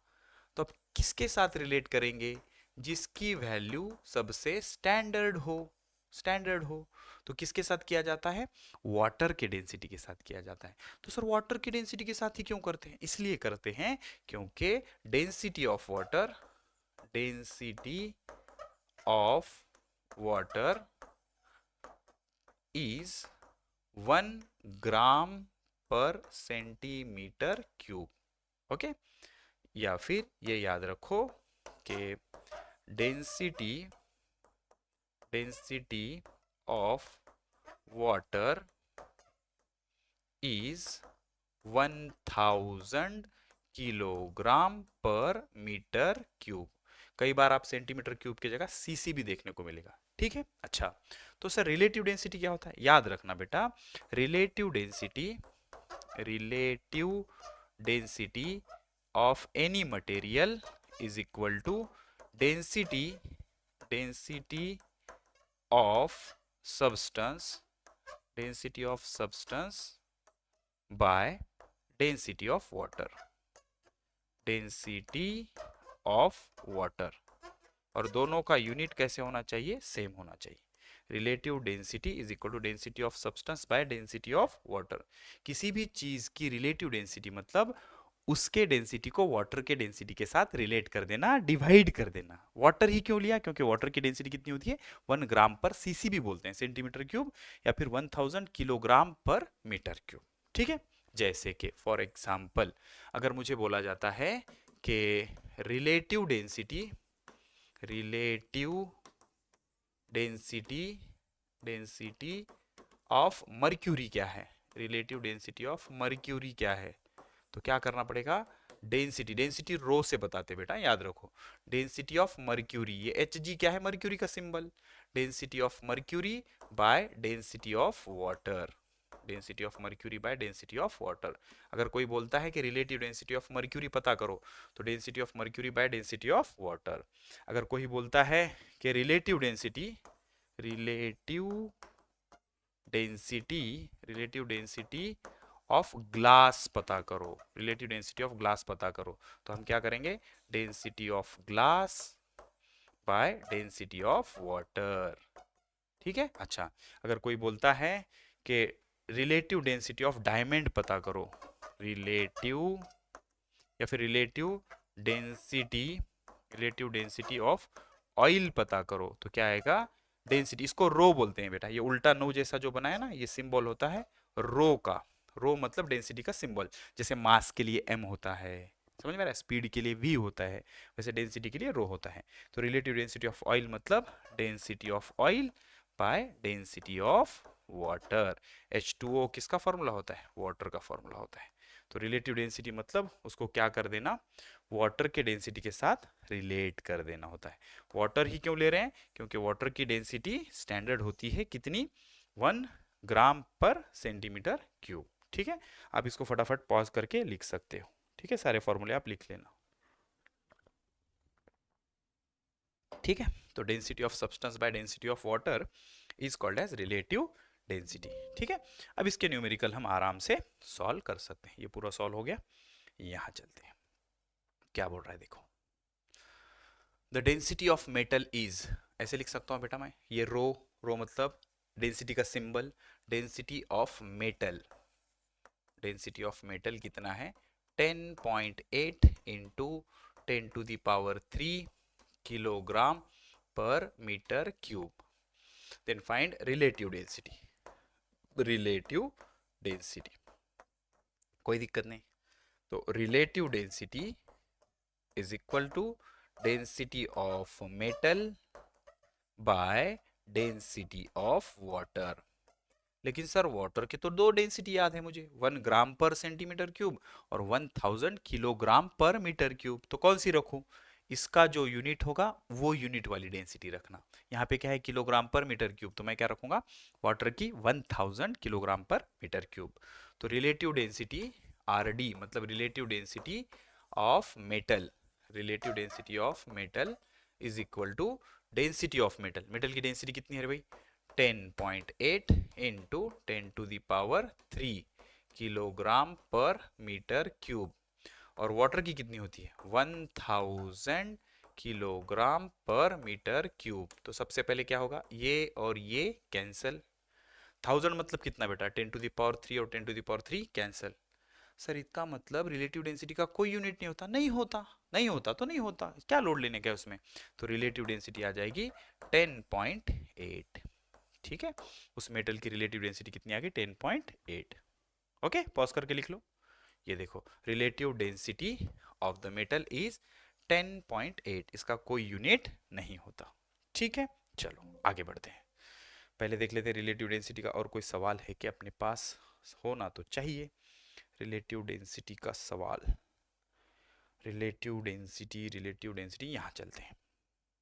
तो अब किसके साथ रिलेट करेंगे, जिसकी वैल्यू सबसे स्टैंडर्ड हो। तो किसके साथ किया जाता है, वाटर के डेंसिटी के साथ किया जाता है। तो सर वाटर की डेंसिटी के साथ ही क्यों करते हैं, इसलिए करते हैं क्योंकि density of water is 1 gram per centimetre cube. Okay, या फिर ये याद रखो कि density of water is 1000 kilogram पर मीटर क्यूब। कई बार आप सेंटीमीटर क्यूब की जगह सीसी भी देखने को मिलेगा, ठीक है। अच्छा, तो सर रिलेटिव डेंसिटी क्या होता है, याद रखना बेटा, relative density of any material is equal to density of density of substance by density of water, और दोनों का यूनिट कैसे होना चाहिए, सेम होना चाहिए। Relative density is equal to density of substance by density of water. किसी भी चीज की रिलेटिव डेंसिटी मतलब उसके डेंसिटी को वाटर के डेंसिटी के साथ रिलेट कर देना, डिवाइड कर देना। वाटर ही क्यों लिया? क्योंकि वाटर की डेंसिटी कितनी होती है? 1 ग्राम पर सीसी भी बोलते हैं, सेंटीमीटर क्यूब, या फिर 1000 किलोग्राम पर मीटर क्यूब। ठीक है, जैसे कि फॉर एग्जाम्पल अगर मुझे बोला जाता है कि relative density relative density density of mercury क्या है, रिलेटिव डेंसिटी ऑफ मर्क्यूरी क्या है, तो क्या करना पड़ेगा? डेंसिटी, डेंसिटी रो से बताते बेटा, याद रखो। डेंसिटी ऑफ मर्क्यूरी, ये एच जी क्या है? मर्क्यूरी का symbol. Density of mercury bye density of water, density of mercury bye density of water. अगर कोई बोलता है कि रिलेटिव डेंसिटी ऑफ मर्क्यूरी पता करो, तो density of mercury bye density of water. अगर कोई बोलता है कि relative density relative density of glass पता करो, रिलेटिव डेंसिटी ऑफ ग्लास पता करो, तो हम क्या करेंगे? Density of glass bye density of water. ठीक है। अच्छा, अगर कोई बोलता है कि रिलेटिव डेंसिटी ऑफ डायमंड पता करो, रिलेटिव या फिर रिलेटिव डेंसिटी ऑफ ऑयल पता करो, तो क्या आएगा? डेंसिटी, इसको रो बोलते हैं बेटा, ये उल्टा नो जैसा जो बना है ना, ये सिंबल होता है रो का। रो मतलब डेंसिटी का सिंबल, जैसे मास के लिए m होता है, समझ में आ रहा है? स्पीड के लिए v होता है, वैसे डेंसिटी के लिए रो होता है। तो रिलेटिव डेंसिटी ऑफ ऑयल मतलब density of oil bye density of water. H2O किसका फॉर्मूला होता है? वाटर का फॉर्मूला होता है। तो रिलेटिव डेंसिटी मतलब उसको क्या कर देना? वाटर के डेंसिटी के साथ रिलेट कर देना होता है। वाटर ही क्यों ले रहे हैं? क्योंकि वाटर की डेंसिटी स्टैंडर्ड होती है कितनी? 1 ग्राम पर सेंटीमीटर क्यूब। ठीक है, आप इसको फटाफट पॉज करके लिख सकते हो। ठीक है, सारे फॉर्मूले आप लिख लेना। ठीक है, तो density of substance by density of water is called as relative density. ठीक है, अब इसके न्यूमेरिकल हम आराम से सॉल्व कर सकते हैं। ये पूरा सॉल्व हो गया, यहां चलते हैं। क्या बोल रहा है देखो, the density of metal is, ऐसे लिख सकता हूँ बेटा मैं, ये रो मतलब डेंसिटी का symbol. Density of metal, density of metal कितना है? 10.8 इंटू 10⁻³ किलोग्राम पर metre cube. Then find relative density, relative density, कोई दिक्कत नहीं। तो relative density is equal to density of metal by density of water. लेकिन सर वाटर के तो दो डेंसिटी याद है मुझे, 1 ग्राम पर सेंटीमीटर क्यूब और 1000 किलोग्राम पर मीटर क्यूब, तो कौन सी रखूं? इसका जो यूनिट होगा वो यूनिट वाली डेंसिटी रखना। यहाँ पे क्या है? किलोग्राम पर मीटर क्यूब, तो मैं क्या रखूंगा? वाटर की 1000 किलोग्राम पर मीटर क्यूब। तो रिलेटिव डेंसिटी RD मतलब relative density of metal, relative density of metal is equal to density of metal. Metal की डेंसिटी कितनी है रे भाई? 10.8 इंटू 10⁻³ किलोग्राम पर मीटर क्यूब। और वाटर की कितनी होती है? 1000 किलोग्राम पर मीटर क्यूब। तो सबसे पहले क्या होगा? ये और ये कैंसल। 1000 मतलब कितना बेटा? 10⁻³ और 10⁻³ कैंसल। सर इसका मतलब रिलेटिव डेंसिटी का कोई यूनिट नहीं होता? नहीं होता, नहीं होता तो नहीं होता, क्या लोड लेने का उसमें। तो रिलेटिव डेंसिटी आ जाएगी 10.8। ठीक है, उस मेटल की रिलेटिव डेंसिटी कितनी आ गई? 10.8। ओके, पॉज करके लिख लो। ये देखो, relative density of the metal is 10.8, इसका कोई यूनिट नहीं होता। ठीक है, चलो आगे बढ़ते हैं। पहले देख लेते हैं रिलेटिव डेंसिटी का और कोई सवाल है कि अपने पास, होना तो चाहिए। रिलेटिव डेंसिटी का सवाल, रिलेटिव डेंसिटी यहाँ चलते हैं।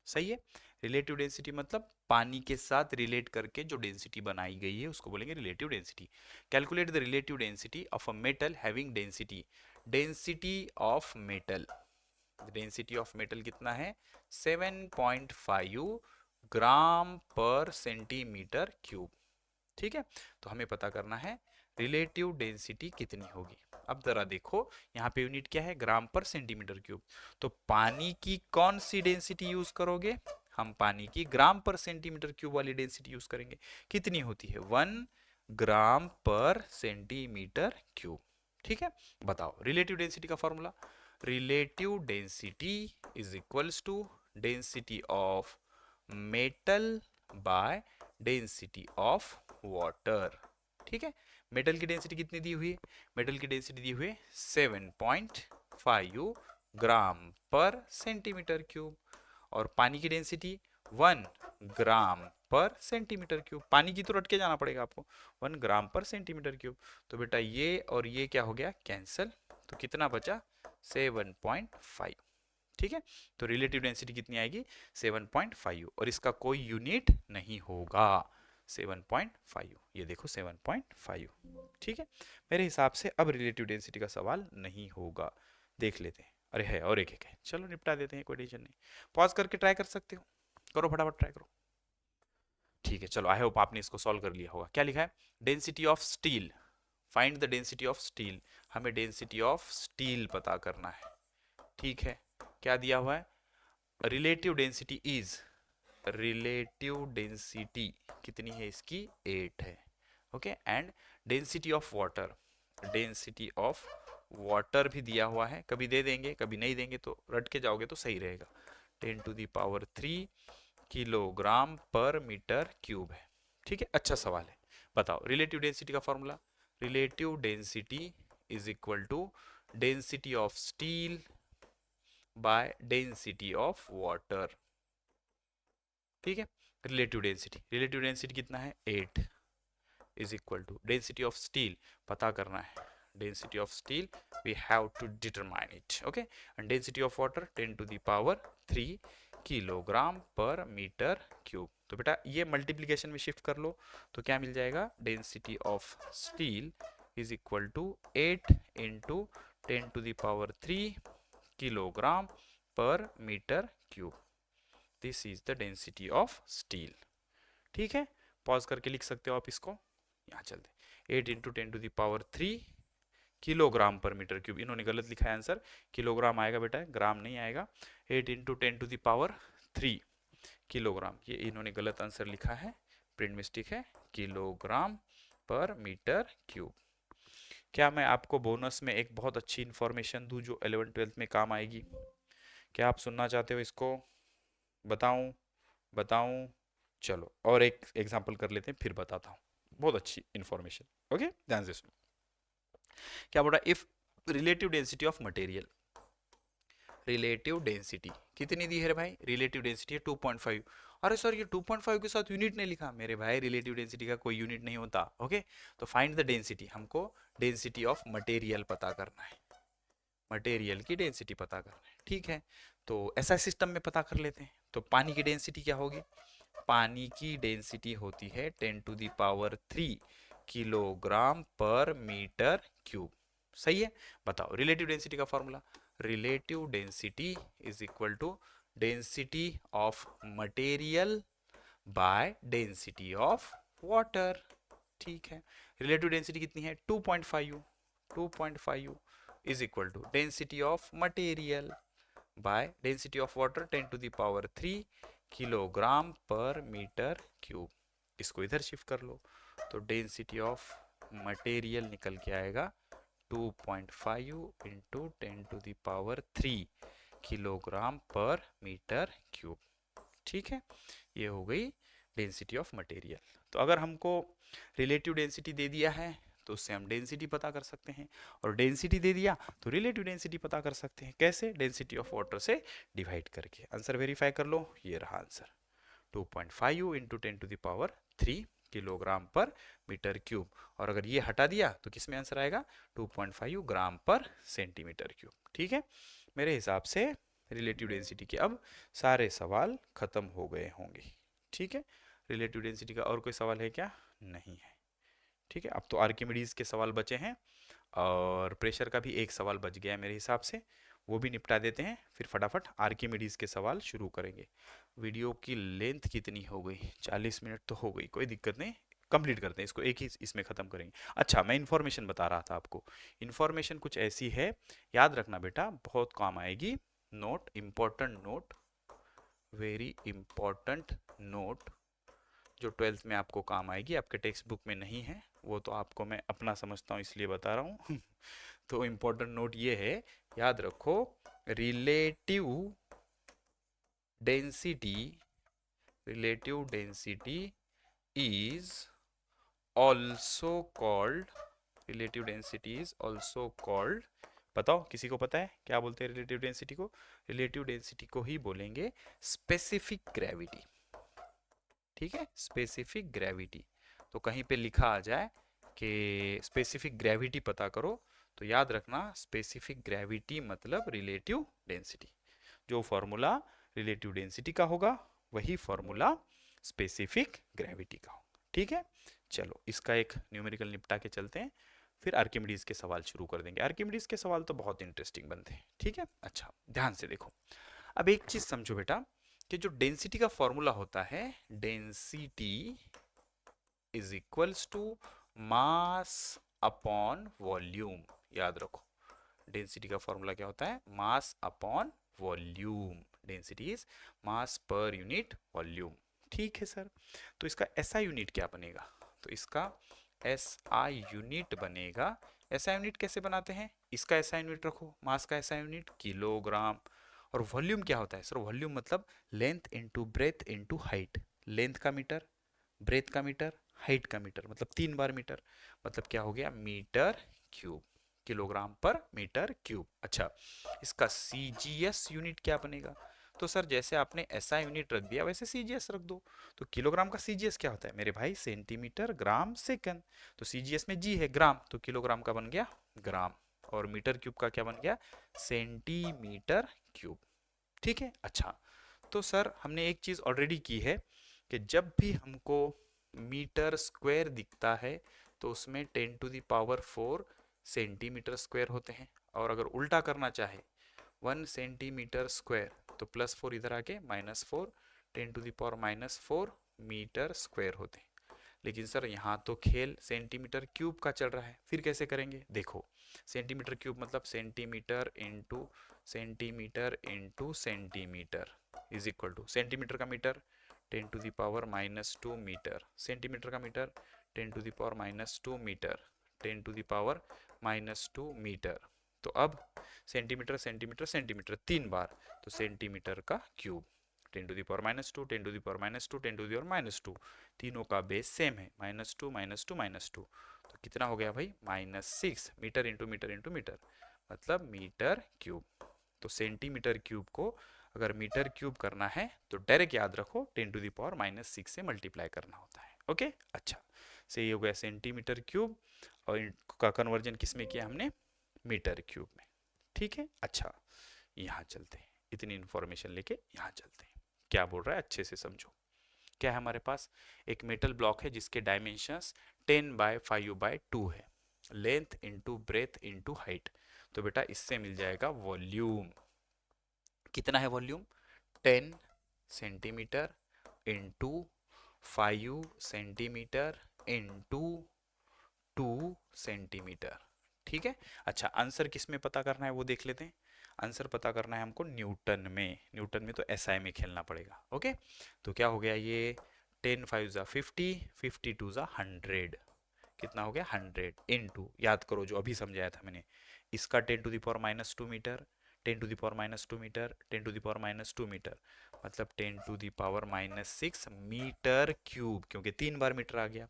सही है, रिलेटिव डेंसिटी मतलब पानी के साथ रिलेट करके जो डेंसिटी बनाई गई है उसको बोलेंगे relative density. Calculate the relative density of a metal having density, density of metal, density of metal कितना है? 7.5 ग्राम पर सेंटीमीटर क्यूब। ठीक है, तो हमें पता करना है रिलेटिव डेंसिटी कितनी होगी। अब जरा देखो, यहाँ पे यूनिट क्या है? ग्राम पर सेंटीमीटर क्यूब। तो पानी की कौन सी डेंसिटी यूज करोगे? हम पानी की ग्राम पर सेंटीमीटर क्यूब वाली डेंसिटी यूज करेंगे। कितनी होती है? 1 ग्राम पर सेंटीमीटर क्यूब। ठीक है, बताओ रिलेटिव डेंसिटी का formula. Relative density is equals to density of metal by density of water. ठीक है, मेटल की डेंसिटी कितनी दी हुई है? मेटल की डेंसिटी दी हुई है 7.5 ग्राम पर सेंटीमीटर क्यूब, और पानी की डेंसिटी 1 ग्राम पर सेंटीमीटर क्यूब। पानी की तो रट के जाना पड़ेगा आपको, 1 ग्राम पर सेंटीमीटर क्यूब। तो बेटा ये और ये क्या हो गया? कैंसल। तो कितना बचा? 7.5। ठीक है, तो रिलेटिव डेंसिटी कितनी आएगी? 7.5, और इसका कोई यूनिट नहीं होगा। 7.5, ये देखो 7.5। ठीक है, मेरे हिसाब से अब रिलेटिव डेंसिटी का सवाल नहीं होगा। देख लेते हैं। अरे है, और एक एक है, चलो निपटा देते हैं, कोई टेंशन नहीं। पॉज करके ट्राई कर सकते हो, करो फटाफट ट्राई करो। ठीक है, चलो आई होप आपने इसको सॉल्व कर लिया होगा। क्या लिखा है? Density of steel, find the density of steel. हमें डेंसिटी ऑफ स्टील पता करना है। ठीक है, क्या दिया हुआ है? Relative density is, relative density कितनी है इसकी? 8 है। Okay, and density of water, density of water भी दिया हुआ है। कभी दे देंगे कभी नहीं देंगे, तो रट के जाओगे तो सही रहेगा। 10⁻³ किलोग्राम पर मीटर क्यूब है। ठीक है, अच्छा सवाल है। बताओ रिलेटिव डेंसिटी का formula. Relative density is equal to density of steel by density of water. ठीक है, रिलेटिव डेंसिटी, रिलेटिव डेंसिटी कितना है? 8 is equal to density of steel पता करना है। Density of steel we have to determine it. Okay, and density of water 10⁻³ kilogram पर metre cube. तो बेटा ये मल्टीप्लीकेशन में शिफ्ट कर लो, तो क्या मिल जाएगा? Density of steel is equal to 8 into 10⁻³ kilogram पर metre cube. This is the density of steel. ठीक है, पॉज करके लिख सकते हो आप इसको। यहाँ चलते, 8 इंटू 10⁻³ किलोग्राम पर मीटर क्यूब। इन्होंने गलत लिखा है आंसर, किलोग्राम आएगा बेटा, ग्राम नहीं आएगा। 8 इंटू 10⁻³ किलोग्राम, ये इन्होंने गलत आंसर लिखा है, प्रिंट मिस्टेक है, किलोग्राम पर मीटर क्यूब। क्या मैं आपको बोनस में एक बहुत अच्छी इंफॉर्मेशन दूं जो 11th-12th में काम आएगी? क्या आप सुनना चाहते हो इसको? बताऊं? बताऊं? चलो और एक एग्जांपल कर लेते हैं, फिर बताता हूँ। बहुत अच्छी इंफॉर्मेशन। ओके, ध्यान से सुनो। क्या बोला? If relative density of material, relative density कितनी दी है रे भाई? रिलेटिव डेंसिटी है 2.5। अरे सर ये 2.5 के साथ यूनिट नहीं लिखा। मेरे भाई रिलेटिव डेंसिटी का कोई यूनिट नहीं होता। ओके, तो फाइंड द डेंसिटी, हमको डेंसिटी ऑफ मटेरियल पता करना है, मटेरियल की डेंसिटी पता करना है। ठीक है, तो ऐसा सिस्टम में पता कर लेते हैं। तो पानी की डेंसिटी क्या होगी? पानी की डेंसिटी होती है 10⁻³ किलोग्राम पर मीटर क्यूब। सही है, बताओ रिलेटिव डेंसिटी का formula. Relative density is equal to density of material by density of water. ठीक है, रिलेटिव डेंसिटी कितनी है? 2.5। 2.5 is equal to density of material by density of water 10⁻³ kilogram पर मीटर क्यूब। इसको इधर शिफ्ट कर लो, तो डेंसिटी ऑफ मटेरियल निकल के आएगा 2.5 इंटू 10⁻³ किलोग्राम पर मीटर क्यूब। ठीक है, ये हो गई डेंसिटी ऑफ मटेरियल। तो अगर हमको रिलेटिव डेंसिटी दे दिया है तो उससे हम डेंसिटी पता कर सकते हैं, और डेंसिटी दे दिया तो रिलेटिव डेंसिटी पता कर सकते हैं। कैसे? डेंसिटी ऑफ वाटर से डिवाइड करके। आंसर वेरीफाई कर लो, ये रहा आंसर 2.5 इंटू 10⁻³ किलोग्राम पर मीटर क्यूब। और अगर ये हटा दिया तो किस में आंसर आएगा? 2.5 ग्राम पर सेंटीमीटर क्यूब। ठीक है, मेरे हिसाब से रिलेटिव डेंसिटी के अब सारे सवाल खत्म हो गए होंगे। ठीक है, रिलेटिव डेंसिटी का और कोई सवाल है क्या? नहीं है। ठीक है, अब तो आर्किमिडीज के सवाल बचे हैं, और प्रेशर का भी एक सवाल बच गया है मेरे हिसाब से, वो भी निपटा देते हैं, फिर फटाफट आर्किमिडीज के सवाल शुरू करेंगे। वीडियो की लेंथ कितनी हो गई? 40 मिनट तो हो गई, कोई दिक्कत नहीं, कंप्लीट करते हैं इसको, एक ही इसमें ख़त्म करेंगे। अच्छा, मैं इन्फॉर्मेशन बता रहा था आपको, इन्फॉर्मेशन कुछ ऐसी है, याद रखना बेटा, बहुत काम आएगी। Note, important note, very important note जो 12th में आपको काम आएगी, आपके टेक्स्ट बुक में नहीं है, वो तो आपको मैं अपना समझता हूँ इसलिए बता रहा हूँ। तो इम्पोर्टेंट नोट ये है, याद रखो, relative density, relative density is also called, relative density is also called, बताओ किसी को पता है क्या बोलते हैं रिलेटिव डेंसिटी को? रिलेटिव डेंसिटी को ही बोलेंगे स्पेसिफिक ग्रेविटी। ठीक है, स्पेसिफिक ग्रेविटी। तो कहीं पे लिखा आ जाए कि स्पेसिफिक ग्रेविटी पता करो, तो याद रखना स्पेसिफिक ग्रेविटी मतलब रिलेटिव डेंसिटी। जो फॉर्मूला रिलेटिव डेंसिटी का होगा वही फॉर्मूला स्पेसिफिक ग्रेविटी का होगा। ठीक है, चलो इसका एक न्यूमेरिकल निपटा के चलते हैं, फिर आर्किमिडीज के सवाल शुरू कर देंगे। आर्किमिडीज के सवाल तो बहुत इंटरेस्टिंग बनते हैं। ठीक है, अच्छा ध्यान से देखो। अब एक चीज समझो बेटा कि जो डेंसिटी का फॉर्मूला होता है, density is equals to mass upon volume. याद रखो, डेंसिटी का फॉर्मूला क्या होता है? Mass upon volume. Density is mass per unit volume. ठीक है सर, तो इसका एसआई यूनिट क्या बनेगा? तो इसका एसआई यूनिट बनेगा, एसआई यूनिट कैसे बनाते हैं? इसका एसआई यूनिट रखो, मास का एसआई यूनिट किलोग्राम। और वॉल्यूम क्या होता है सर? वॉल्यूम मतलब length into breadth into height. Length का मीटर, ब्रेथ का मीटर, हाइट का मीटर, मतलब 3 बार मीटर, मतलब क्या हो गया? मीटर क्यूब, किलोग्राम पर मीटर क्यूब। अच्छा, इसका सीजीएस यूनिट क्या बनेगा? तो सर जैसे आपने एसआई यूनिट रख दिया वैसे सीजीएस रख दो। तो किलोग्राम का सीजीएस क्या होता है मेरे भाई? Centimetre gram second. तो सीजीएस में जी है ग्राम, तो किलोग्राम का बन गया ग्राम, और मीटर क्यूब का क्या बन गया? Centimetre cube. ठीक है, अच्छा, तो सर हमने एक चीज ऑलरेडी की है कि जब भी हमको मीटर स्क्वायर दिखता है तो उसमें 10⁴ सेंटीमीटर स्क्वायर होते हैं, और अगर उल्टा करना चाहे 1 सेंटीमीटर स्क्वायर तो +4 इधर आके -4, 10⁻⁻4 मीटर स्क्वायर होते हैं। लेकिन सर यहाँ तो खेल सेंटीमीटर क्यूब का चल रहा है, फिर कैसे करेंगे? देखो, सेंटीमीटर क्यूब मतलब centimetre into centimetre is equal two centimetre का मीटर 10⁻⁻2 मीटर, सेंटीमीटर का मीटर 10⁻⁻2 मीटर, 10⁻⁻2 मीटर। तो अब सेंटीमीटर सेंटीमीटर सेंटीमीटर 3 बार, तो सेंटीमीटर का क्यूब 10⁻⁻2 10⁻⁻2 10⁻⁻2, तीनों का बेस सेम है, -2 -2 -2, तो कितना हो गया भाई? -6 metre into metre into metre, मतलब मीटर क्यूब। तो सेंटीमीटर क्यूब को अगर मीटर क्यूब करना है तो डायरेक्ट याद रखो 10⁻⁻6 से मल्टीप्लाई करना होता है। ओके, अच्छा, से ये हो गया सेंटीमीटर क्यूब, और इनका कन्वर्जन किस में किया हमने? मीटर क्यूब में। ठीक है, अच्छा, यहाँ चलते हैं, इतनी इंफॉर्मेशन लेके यहाँ चलते हैं। क्या बोल रहा है अच्छे से समझो। क्या है हमारे पास? एक मेटल ब्लॉक है जिसके डायमेंशंस 10/5/2 है, length into breadth into height. तो बेटा इससे मिल जाएगा वॉल्यूम। कितना है volume? 10 centimetre into 5 centimetre into 2 centimetre. ठीक है, अच्छा, आंसर किस में पता करना है वो देख लेते हैं। आंसर पता करना है हमको न्यूटन में, न्यूटन में तो एसआई में खेलना पड़ेगा। ओके, तो क्या हो गया ये? 10×5 = 50, 50×2 = 100, कितना हो गया? 100 इंटू, याद करो जो अभी समझाया था मैंने, इसका 10⁻⁻2 मीटर, 10⁻⁻2 मीटर, 10⁻⁻2 मीटर, मतलब 10⁻⁻6 मीटर क्यूब, क्योंकि 3 बार मीटर आ गया।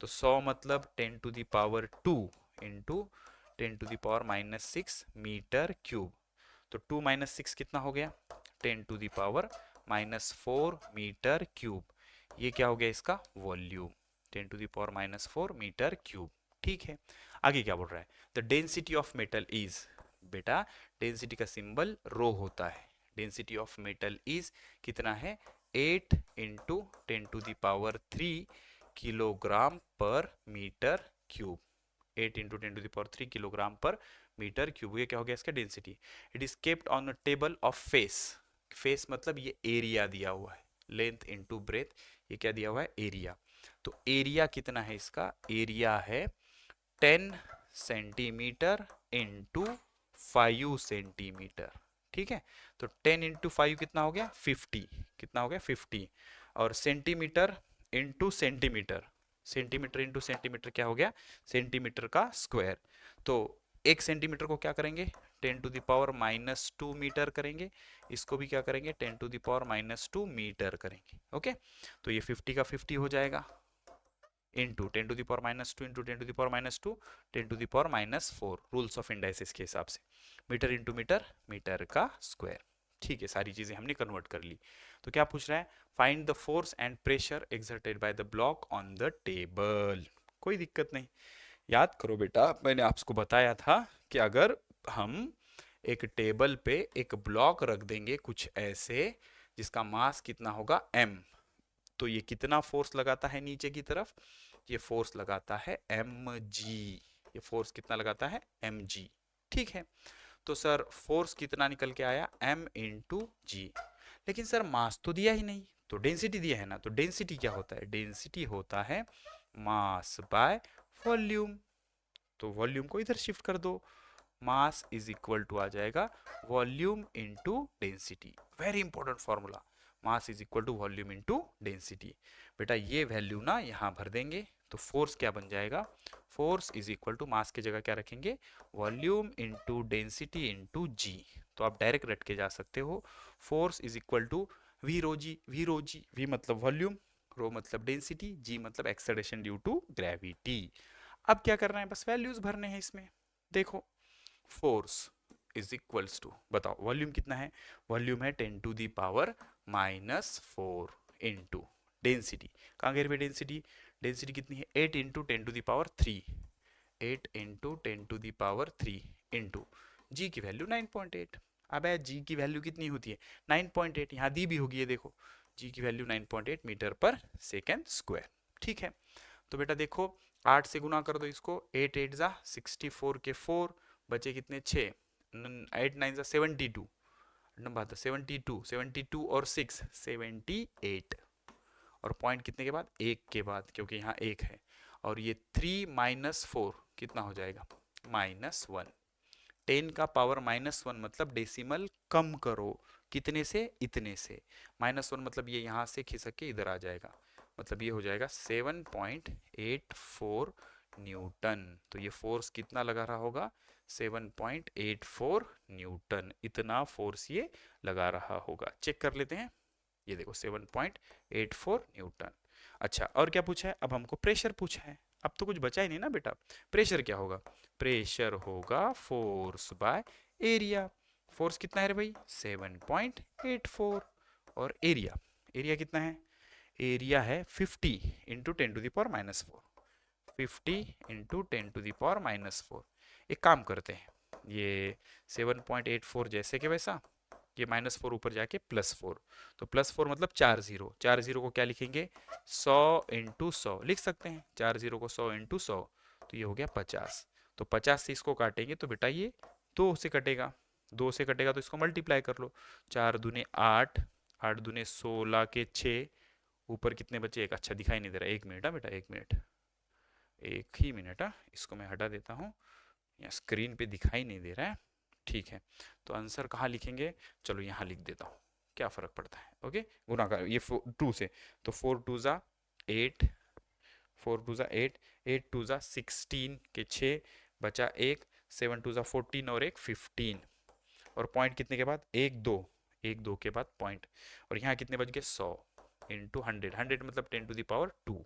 तो 100 मतलब 10⁻2 इंटू 10⁻⁻6 मीटर क्यूब, तो 2 - 6 कितना हो गया? 10⁻⁻4 मीटर क्यूब। ये क्या हो गया? इसका वॉल्यूम 10⁻⁻4 मीटर क्यूब। ठीक है, आगे क्या बोल रहा है? The density of metal is, बेटा डेंसिटी का सिंबल रो होता है, डेंसिटी ऑफ मेटल इज कितना है? 8 इंटू 10⁻³ किलोग्राम पर मीटर क्यूब, 8 इंटू 10⁻³ किलोग्राम पर मीटर क्यूब। ये क्या हो गया इसका density? It is kept on a table of face, face मतलब ये एरिया दिया हुआ है, लेंथ इंटू ब्रेथ, ये क्या दिया हुआ है? एरिया। तो एरिया कितना है इसका? एरिया है 10 सेंटीमीटर इंटू 5 सेंटीमीटर। ठीक है। तो 10 इंटू 5 कितना हो गया 50, कितना हो गया 50। और centimetre into centimetre, centimetre into centimetre क्या हो गया सेंटीमीटर का स्क्वायर। तो 1 सेंटीमीटर को क्या करेंगे 10⁻⁻² मीटर करेंगे, इसको भी क्या करेंगे 10⁻⁻² मीटर करेंगे। ओके, तो ये 50 का 50 हो जाएगा into 10⁻⁻² into 10⁻⁻², 10⁻⁻4, rules of indices के हिसाब से, मीटर इंटू मीटर, मीटर का स्क्वायर। ठीक है, सारी चीजें हमने कन्वर्ट कर ली। तो क्या पूछ रहा है, find the force and pressure exerted by the block on the table. कोई दिक्कत नहीं, याद करो बेटा, मैंने आपको बताया था कि अगर हम एक टेबल पे एक ब्लॉक रख देंगे कुछ ऐसे जिसका मास कितना होगा m, तो ये कितना फोर्स लगाता है नीचे की तरफ, ये फोर्स लगाता है mg, ये फोर्स कितना लगाता है mg। ठीक है, तो सर फोर्स कितना निकल के आया m इंटू जी, लेकिन सर मास तो दिया ही नहीं, तो डेंसिटी दिया है ना, तो डेंसिटी क्या होता है, डेंसिटी होता है मास बाय वॉल्यूम। तो वॉल्यूम को इधर शिफ्ट कर दो, मास इज इक्वल टू आ जाएगा volume into density. Very important formula, mass is equal to volume into density. बेटा ये वैल्यू ना यहाँ भर देंगे तो फोर्स क्या बन जाएगा, force is equal to mass की जगह क्या रखेंगे volume into density into g. तो आप डायरेक्ट रट के जा सकते हो, force is equal to V rho g, V rho g, V मतलब वॉल्यूम, रो मतलब डेंसिटी, जी मतलब एक्सेलरेशन ड्यू टू ग्रेविटी। अब क्या करना है, बस वैल्यूज भरने हैं इसमें। देखो फोर्स इज इक्वल्स टू, बताओ वॉल्यूम कितना है, वॉल्यूम है 10⁻⁻4 इंटू डेंसिटी, कहाँ गए रे डेंसिटी, डेंसिटी कितनी है 8 इंटू 10⁻3, 8 इंटू 10⁻3 इंटू जी की वैल्यू 9.8। अब है जी की वैल्यू कितनी होती है 9.8, यहाँ दी भी होगी, ये देखो जी की वैल्यू 9.8 मीटर पर सेकेंड स्क्वायर। ठीक है, तो बेटा देखो 8 से गुना कर दो इसको, 8 8 जा 64 के 4, बचे कितने 6, 8 9 जा 72, नंबर 72, 72 और 6 78, और पॉइंट कितने के बाद एक के बाद, क्योंकि यहाँ एक है, और ये 3 माइनस 4 कितना हो जाएगा -1। 10 का पावर -1 मतलब डेसिमल कम करो, कितने से इतने से, -1 मतलब ये यहाँ से खिसक के इधर आ जाएगा, मतलब ये हो जाएगा 7.84 न्यूटन। तो ये फोर्स कितना लगा रहा होगा 7.84 न्यूटन, इतना फोर्स ये लगा रहा होगा। चेक कर लेते हैं, ये देखो 7.84 न्यूटन। अच्छा और क्या पूछा है, अब हमको प्रेशर पूछा है, अब तो कुछ बचा ही नहीं ना बेटा। प्रेशर क्या होगा, प्रेशर होगा फोर्स बाय एरिया। फोर्स कितना है रे भाई 7.84, और एरिया, एरिया कितना है, एरिया है 50 इंटू 10⁻⁻4, 50 इंटू 10⁻⁻4। एक काम करते हैं, ये 7.84 जैसे कि वैसा, ये -4 ऊपर जाके +4, तो +4 मतलब 4 जीरो, 4 जीरो को क्या लिखेंगे 100 इंटू 100 लिख सकते हैं, 4 जीरो को 100 इंटू 100, तो ये हो गया 50। तो 50 से इसको काटेंगे तो बेटा ये 2 से कटेगा, 2 से कटेगा तो इसको मल्टीप्लाई कर लो, 4 दूने 8, 8 दूने 16 के 6, ऊपर कितने बचे एक, अच्छा दिखाई नहीं दे रहा, 1 मिनट बेटा, 1 मिनट, एक ही मिनट, इसको मैं हटा देता हूँ, या स्क्रीन पे दिखाई नहीं दे रहा है। ठीक है, तो आंसर कहाँ लिखेंगे, चलो यहाँ लिख देता हूँ, क्या फर्क पड़ता है। ओके, गुना का ये 2 से, तो 4 2 जा 8, 4 2 जा 8, 8 2 जा 16 के 6, बचा एक, 7 2 जा 14 और एक 15, और पॉइंट कितने के बाद एक दो, एक दो के बाद पॉइंट, और यहाँ कितने बच गए 100 इंटू 100, 100 मतलब 10⁻²।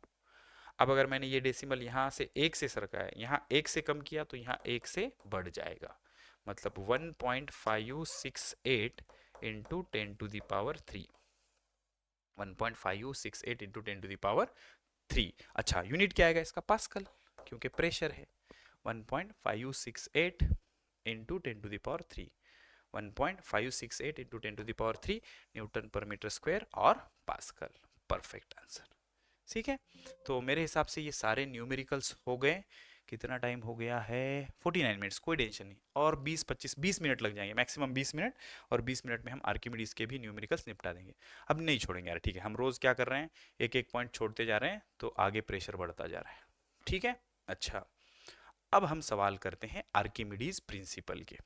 अब अगर मैंने ये डेसिमल यहाँ से एक से सरकाया, यहाँ एक से कम किया तो यहाँ एक से बढ़ जाएगा, मतलब 1.568 इंटू 10⁻3, 1.568 इंटू 10⁻3। अच्छा यूनिट क्या आएगा इसका, पास्कल, क्योंकि प्रेशर है। 1.568 इंटू 10⁻3, 1.568 इंटू 10⁻3 न्यूटन पर मीटर स्क्वायर और पास्कल। परफेक्ट आंसर, ठीक है। तो मेरे हिसाब से ये सारे न्यूमेरिकल्स हो गए। कितना टाइम हो गया है 49 मिनट्स, कोई टेंशन नहीं, और 20 मिनट लग जाएंगे मैक्सिमम 20 मिनट, और 20 मिनट में हम आर्किमिडीज के भी न्यूमेरिकल्स निपटा देंगे। अब नहीं छोड़ेंगे यार, ठीक है, हम रोज क्या कर रहे हैं एक एक पॉइंट छोड़ते जा रहे हैं, तो आगे प्रेशर बढ़ता जा रहा है, ठीक है। अच्छा अब हम सवाल करते हैं आर्किमिडीज प्रिंसिपल के।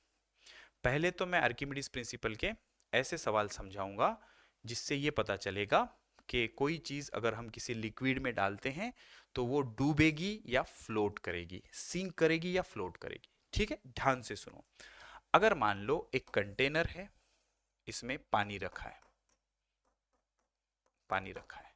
पहले तो मैं आर्किमिडीज प्रिंसिपल के ऐसे सवाल समझाऊंगा जिससे ये पता चलेगा कि कोई चीज अगर हम किसी लिक्विड में डालते हैं तो वो डूबेगी या फ्लोट करेगी, सिंक करेगी या फ्लोट करेगी। ठीक है, ध्यान से सुनो। अगर मान लो एक कंटेनर है, इसमें पानी रखा है, पानी रखा है।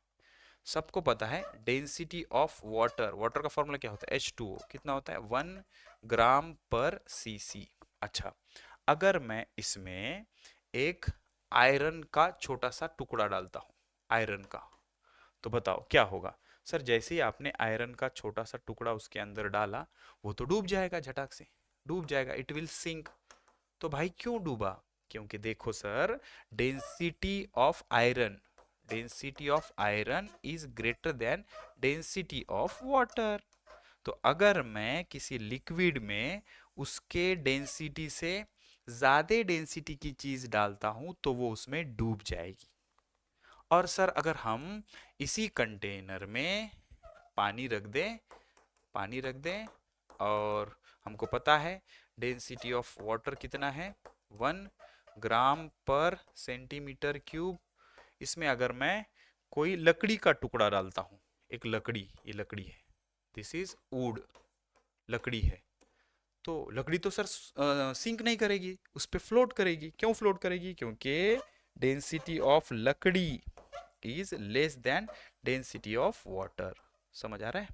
सबको पता है डेंसिटी ऑफ वाटर, वाटर का फॉर्मूला क्या होता है, H2O। कितना होता है, 1 ग्राम पर cc। अच्छा, अगर मैं इसमें एक आयरन का छोटा सा टुकड़ा डालता हूं, आयरन का, तो बताओ क्या होगा। सर जैसे ही आपने आयरन का छोटा सा टुकड़ा उसके अंदर डाला, वो तो डूब जाएगा, झटाक से डूब जाएगा, इट विल सिंक। तो भाई क्यों डूबा, क्योंकि देखो sir, density of iron, density of iron is greater than density of water. तो अगर मैं किसी लिक्विड में उसके डेंसिटी से ज्यादा डेंसिटी की चीज डालता हूं तो वो उसमें डूब जाएगी। और सर अगर हम इसी कंटेनर में पानी रख दें, पानी रख दें, और हमको पता है डेंसिटी ऑफ वाटर कितना है, 1 ग्राम पर सेंटीमीटर क्यूब। इसमें अगर मैं कोई लकड़ी का टुकड़ा डालता हूं, एक लकड़ी, ये लकड़ी है, दिस इज वुड, लकड़ी है, तो लकड़ी तो सर सिंक नहीं करेगी, उस पे फ्लोट करेगी। क्यों फ्लोट करेगी, क्योंकि डेंसिटी ऑफ लकड़ी is less than density of water. समझ आ रहा है,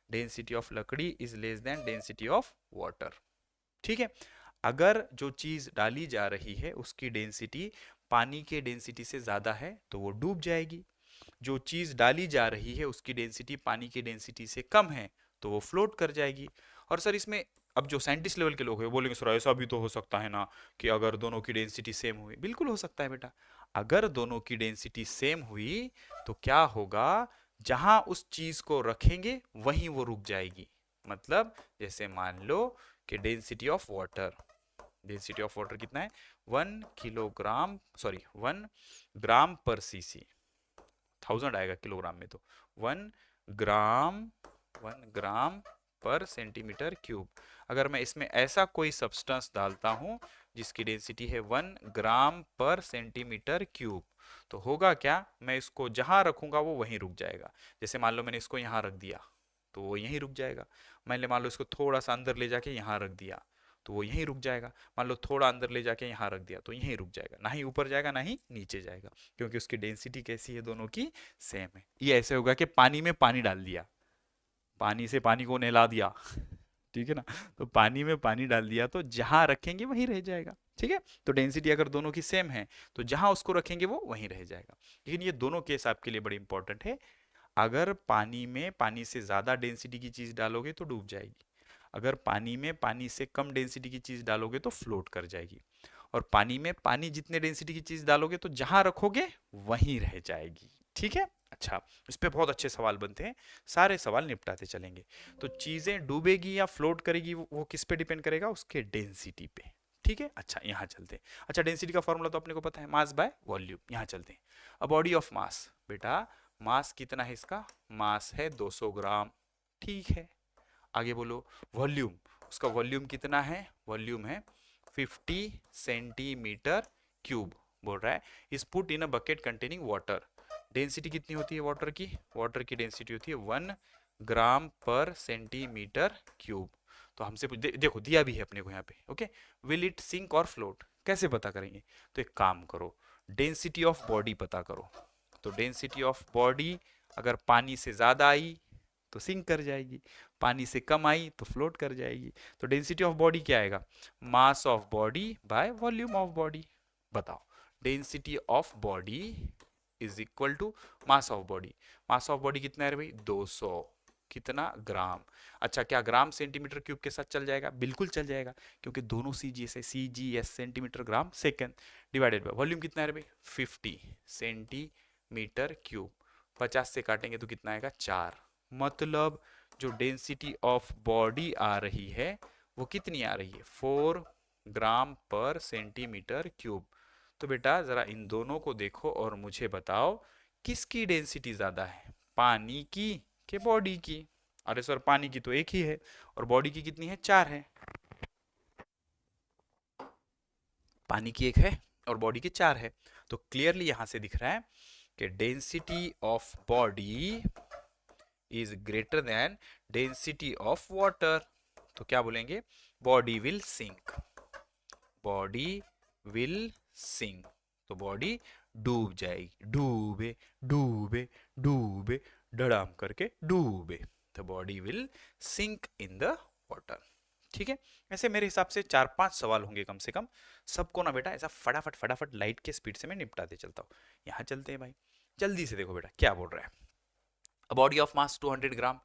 डेंसिटी ऑफ लकड़ी is less than density of water. ठीक है, अगर जो चीज डाली जा रही है उसकी डेंसिटी पानी के डेंसिटी से ज्यादा है तो वो डूब जाएगी। जो चीज डाली जा रही है उसकी डेंसिटी पानी की डेंसिटी से कम है तो वो फ्लोट कर जाएगी। और सर इसमें अब जो साइंटिस्ट लेवल के लोग हैं वो बोलेंगे सर ऐसा भी तो हो सकता है ना कि अगर दोनों की डेंसिटी सेम हुई। बिल्कुल हो सकता है बेटा, अगर दोनों की डेंसिटी सेम हुई तो क्या होगा, जहां उस चीज को रखेंगे वहीं वो रुक जाएगी। मतलब जैसे मान लो कि density of water, density of water कितना है, 1 ग्राम पर cc, 1000 आएगा किलोग्राम में, तो 1 ग्राम, 1 ग्राम पर सेंटीमीटर क्यूब। अगर मैं इसमें ऐसा कोई सब्सटेंस डालता हूं जिसकी डेंसिटी है 1 ग्राम पर सेंटीमीटर क्यूब, तो होगा क्या, मैं इसको जहां रखूंगा वो वहीं रुक जाएगा। जैसे मान लो मैंने इसको यहां रख दिया तो वो यहीं रुक जाएगा। मैंने मान लो इसको थोड़ा सा अंदर ले जाके यहां रख दिया तो वो यहीं रुक जाएगा। मान लो थोड़ा अंदर ले जाके यहाँ रख दिया तो यहीं रुक जाएगा, ना ही ऊपर जाएगा ना ही नीचे जाएगा, क्योंकि उसकी डेंसिटी कैसी है, दोनों की सेम है। ये ऐसे होगा कि पानी में पानी डाल दिया, पानी से पानी को नहला दिया, ठीक है ना, तो पानी में पानी डाल दिया तो जहां रखेंगे वहीं रह जाएगा। ठीक है, तो डेंसिटी अगर दोनों की सेम है तो जहां उसको रखेंगे वो वहीं रह जाएगा। लेकिन ये दोनों केस आपके लिए बड़े इंपॉर्टेंट है। अगर पानी में पानी से ज्यादा डेंसिटी की चीज डालोगे तो डूब जाएगी, अगर पानी में पानी से कम डेंसिटी की चीज डालोगे तो फ्लोट कर जाएगी, और पानी में पानी जितने डेंसिटी की चीज डालोगे तो जहां रखोगे वहीं रह जाएगी। ठीक है, अच्छा, इस पे बहुत अच्छे सवाल बनते हैं, सारे सवाल निपटाते चलेंगे। तो चीजें डूबेगी या फ्लोट करेगी वो किस पे डिपेंड करेगा, उसके डेंसिटी पे। ठीक है, अच्छा यहाँ चलते हैं। अच्छा, डेंसिटी का फॉर्मूला तो अपने को पता है, मास बाय वॉल्यूम। यहाँ चलते हैं। अ बॉडी ऑफ मास, बेटा मास कितना है इसका, मास है 200 ग्राम। ठीक है, आगे बोलो वॉल्यूम, उसका वॉल्यूम कितना है, वॉल्यूम है 50 सेंटीमीटर क्यूब। बोल रहा है is put in a bucket containing water. Density कितनी होती है वाटर की, वाटर की डेंसिटी होती है 1 ग्राम पर सेंटीमीटर क्यूब। तो हमसे देखो दिया भी है अपने को यहाँ पे, ओके। विल इट सिंक और फ्लोट, कैसे पता करेंगे, तो एक काम करो, डेंसिटी ऑफ बॉडी पता करो। तो डेंसिटी ऑफ बॉडी अगर पानी से ज्यादा आई तो सिंक कर जाएगी, पानी से कम आई तो फ्लोट कर जाएगी। तो डेंसिटी ऑफ बॉडी क्या आएगा, mass of body by volume of body. बताओ, density of body is equal to mass of body. Mass of body कितना है भाई, 200, कितना ग्राम। अच्छा, क्या ग्राम सेंटीमीटर क्यूब के साथ चल जाएगा, बिल्कुल चल जाएगा, क्योंकि दोनों सी जी एस है, C G S centimetre gram second, divided by volume कितना है भाई 50 सेंटीमीटर क्यूब। 50 से काटेंगे तो कितना आएगा 4। मतलब जो डेंसिटी ऑफ बॉडी आ रही है वो कितनी आ रही है, 4 ग्राम पर सेंटीमीटर क्यूब। तो बेटा जरा इन दोनों को देखो और मुझे बताओ किसकी डेंसिटी ज्यादा है, पानी की के बॉडी की। अरे सर पानी की तो एक ही है और बॉडी की कितनी है, 4 है। पानी की एक है और बॉडी की चार है। तो क्लियरली यहां से दिख रहा है कि density of body is greater than density of water. तो क्या बोलेंगे? Body will sink, body will sink. तो बॉडी डूब जाएगी, डूबे डूबे डूबे, डड़ाम करके डूबे। तो body will sink in the water. ठीक है, ऐसे मेरे हिसाब से 4-5 सवाल होंगे कम से कम। सबको ना बेटा ऐसा फटाफट फटाफट लाइट के स्पीड से मैं निपटाते चलता हूँ। यहाँ चलते हैं भाई, जल्दी से देखो बेटा क्या बोल रहा है। Body of mass 200 gram,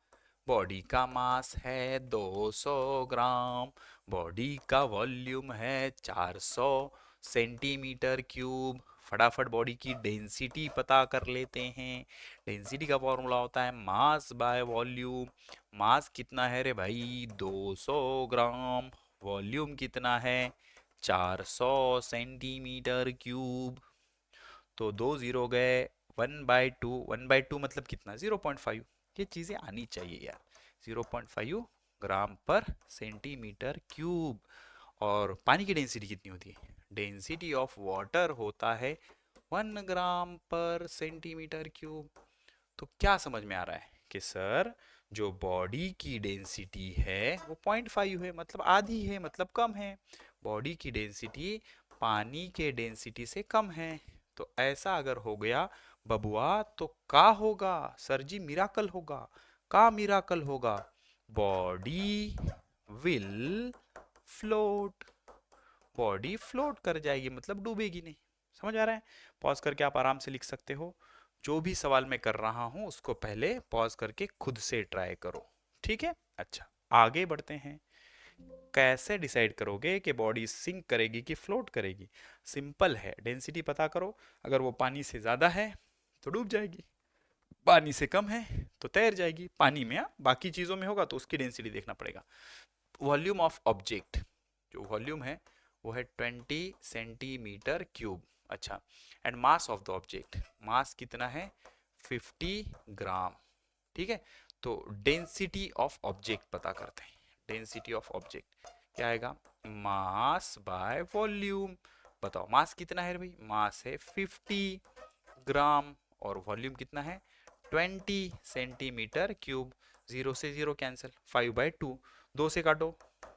body का मास है 200 ग्राम, बॉडी का वॉल्यूम है 400 सेंटीमीटर क्यूब। फटाफट बॉडी की डेंसिटी पता कर लेते हैं। डेंसिटी का फॉर्मूला होता है मास बाय वॉल्यूम। मास कितना है रे भाई? 200 ग्राम। वॉल्यूम कितना है? 400 सेंटीमीटर क्यूब। तो 2 जीरो गए, 1/2, 1/2 मतलब कितना? 0.5। ये चीजें आनी चाहिए यार। 0.5 ग्राम पर सेंटीमीटर क्यूब। और पानी की डेंसिटी कितनी होती है? डेंसिटी ऑफ वाटर होता है 1 ग्राम पर सेंटीमीटर क्यूब। तो क्या समझ में आ रहा है कि सर जो बॉडी की डेंसिटी है वो 0.5 है, मतलब आधी है, मतलब कम है। बॉडी की डेंसिटी पानी के डेंसिटी से कम है। तो ऐसा अगर हो गया बबुआ तो का होगा? सर जी मिराकल होगा। का मिराकल होगा? Body will float. Body float कर जाएगी, मतलब डूबेगी नहीं। समझ आ रहा है? पॉज करके आप आराम से लिख सकते हो। जो भी सवाल मैं कर रहा हूं उसको पहले पॉज करके खुद से ट्राई करो। ठीक है, अच्छा आगे बढ़ते हैं। कैसे डिसाइड करोगे कि बॉडी सिंक करेगी कि फ्लोट करेगी? सिंपल है, डेंसिटी पता करो। अगर वो पानी से ज्यादा है तो डूब जाएगी, पानी से कम है तो तैर जाएगी। पानी में बाकी चीजों में होगा तो उसकी डेंसिटी देखना पड़ेगा। वॉल्यूम ऑफ ऑब्जेक्ट, जो वॉल्यूम है वो है 20 सेंटीमीटर क्यूब। अच्छा, and mass of the object, mass कितना है? 50 ग्राम। ठीक है, तो डेंसिटी ऑफ ऑब्जेक्ट पता करते हैं। डेंसिटी ऑफ ऑब्जेक्ट क्या आएगा? मास बाय वॉल्यूम। बताओ मास कितना है भाई? मास है 50 ग्राम और वॉल्यूम कितना है? 20 सेंटीमीटर क्यूब। 0 से 0 कैंसिल, 5/2। 2 से काटो,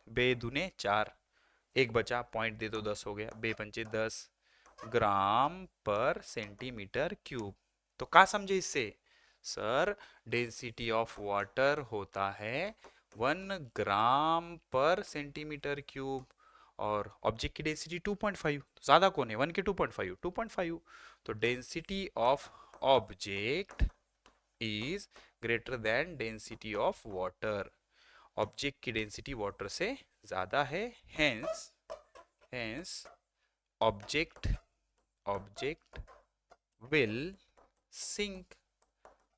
बे दूने 4, एक बचा, पॉइंट दे दो, 10 हो गया। बे पंचे 10 ग्राम पर सेंटीमीटर क्यूब। तो क्या समझे इससे? सर डेंसिटी ऑफ वाटर होता है 1 ग्राम पर सेंटीमीटर क्यूब और ऑब्जेक्ट की डेंसिटी 2.5। तो ज्यादा कौन है? 1 के 2.5, 2.5। तो density of object is greater than density of water. Object की डेंसिटी वाटर से ज्यादा है, hence hence object object will sink.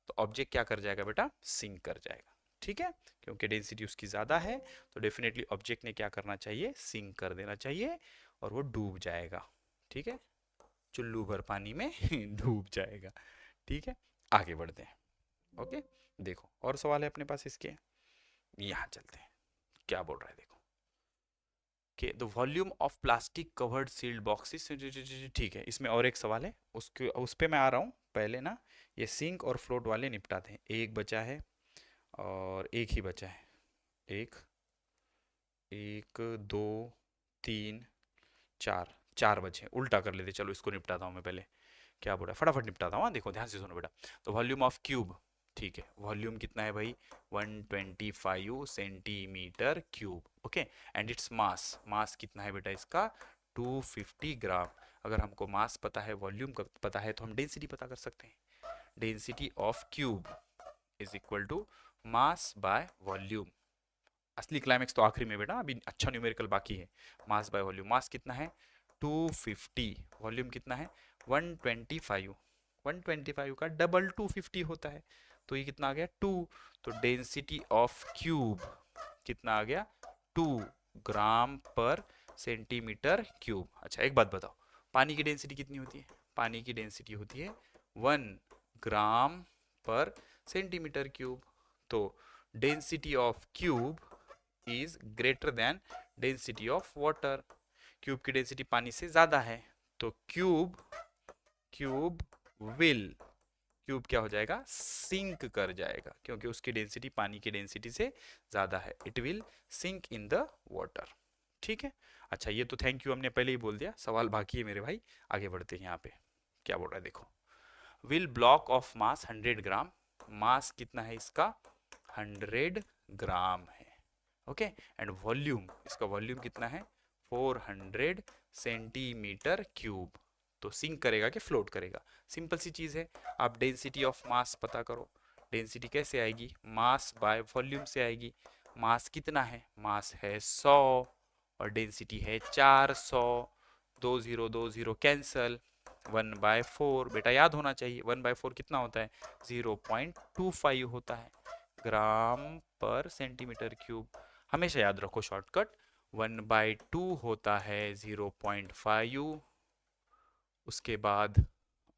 तो ऑब्जेक्ट क्या कर जाएगा बेटा? सिंक कर जाएगा। ठीक है, क्योंकि डेंसिटी उसकी ज्यादा है तो डेफिनेटली ऑब्जेक्ट ने क्या करना चाहिए? सिंक कर देना चाहिए और वो डूब जाएगा। ठीक है, चुल्लू भर पानी में डूब जाएगा। ठीक है, आगे बढ़ते हैं। ओके, देखो और सवाल है अपने पास इसके, यहाँ चलते हैं। क्या बोल रहा है देखो कि the volume of plastic covered sealed boxes. ठीक है, इसमें और एक सवाल है, उसके उस पे मैं आ रहा हूँ। पहले ना ये सिंक और फ्लोट वाले निपटाते हैं। एक बचा है और एक ही बचा है। एक, एक, दो, तीन, चार, चार बचे। उल्टा कर लेते, चलो इसको निपटाता हूँ मैं पहले। क्या बोला? फटाफट निपटाता हूँ। देखो ध्यान से सुनो बेटा। तो वॉल्यूम ऑफ क्यूब, ठीक है, वॉल्यूम कितना है भाई? 125 centimetre cube. Okay, and its mass, mass कितना है बेटा इसका? 250 ग्राम। अगर हमको मास पता है, वॉल्यूम पता है, तो हम डेंसिटी पता कर सकते हैं। Density of cube is equal to mass by volume. असली क्लाइमेक्स तो आखिरी में बेटा, अभी अच्छा न्यूमेरिकल बाकी है। मास बाय वॉल्यूम, मास कितना है? 250, वॉल्यूम कितना है? 125। 125 का डबल 250 होता है, तो ये कितना आ गया? 2। तो डेंसिटी ऑफ क्यूब कितना आ गया? 2 ग्राम पर सेंटीमीटर क्यूब। अच्छा एक बात बताओ, पानी की डेंसिटी कितनी होती है? पानी की डेंसिटी होती है 1 ग्राम पर सेंटीमीटर क्यूब। तो density of cube is greater than density of water. Cube की डेंसिटी पानी से ज्यादा है, तो क्यूब क्यूब विल क्यूब क्या हो जाएगा, सिंक कर जाएगा, क्योंकि उसकी डेंसिटी पानी की डेंसिटी से ज्यादा है। It will sink in the water. ठीक है। अच्छा, ये तो थैंक यू हमने पहले ही बोल दिया, सवाल बाकी है मेरे भाई, आगे बढ़ते हैं। यहाँ पे क्या बोल रहा है देखो, विल ब्लॉक ऑफ मास 100 ग्राम, मास कितना है इसका, 100 ग्राम है। ओके, एंड वॉल्यूम, इसका वॉल्यूम कितना है, 400 सेंटीमीटर क्यूब। तो सिंक करेगा कि फ्लोट करेगा, सिंपल सी चीज है। आप डेंसिटी ऑफ मास पता करो, डेंसिटी कैसे आएगी, मास बाय वॉल्यूम से आएगी। मास कितना है, मास है 100 और डेंसिटी है 400, 2020 कैंसल, 1/4 बेटा याद होना चाहिए, 1/4 कितना होता है, 0.25 होता है ग्राम पर सेंटीमीटर क्यूब। हमेशा याद रखो शॉर्टकट, 1/2 होता है 0.5, उसके बाद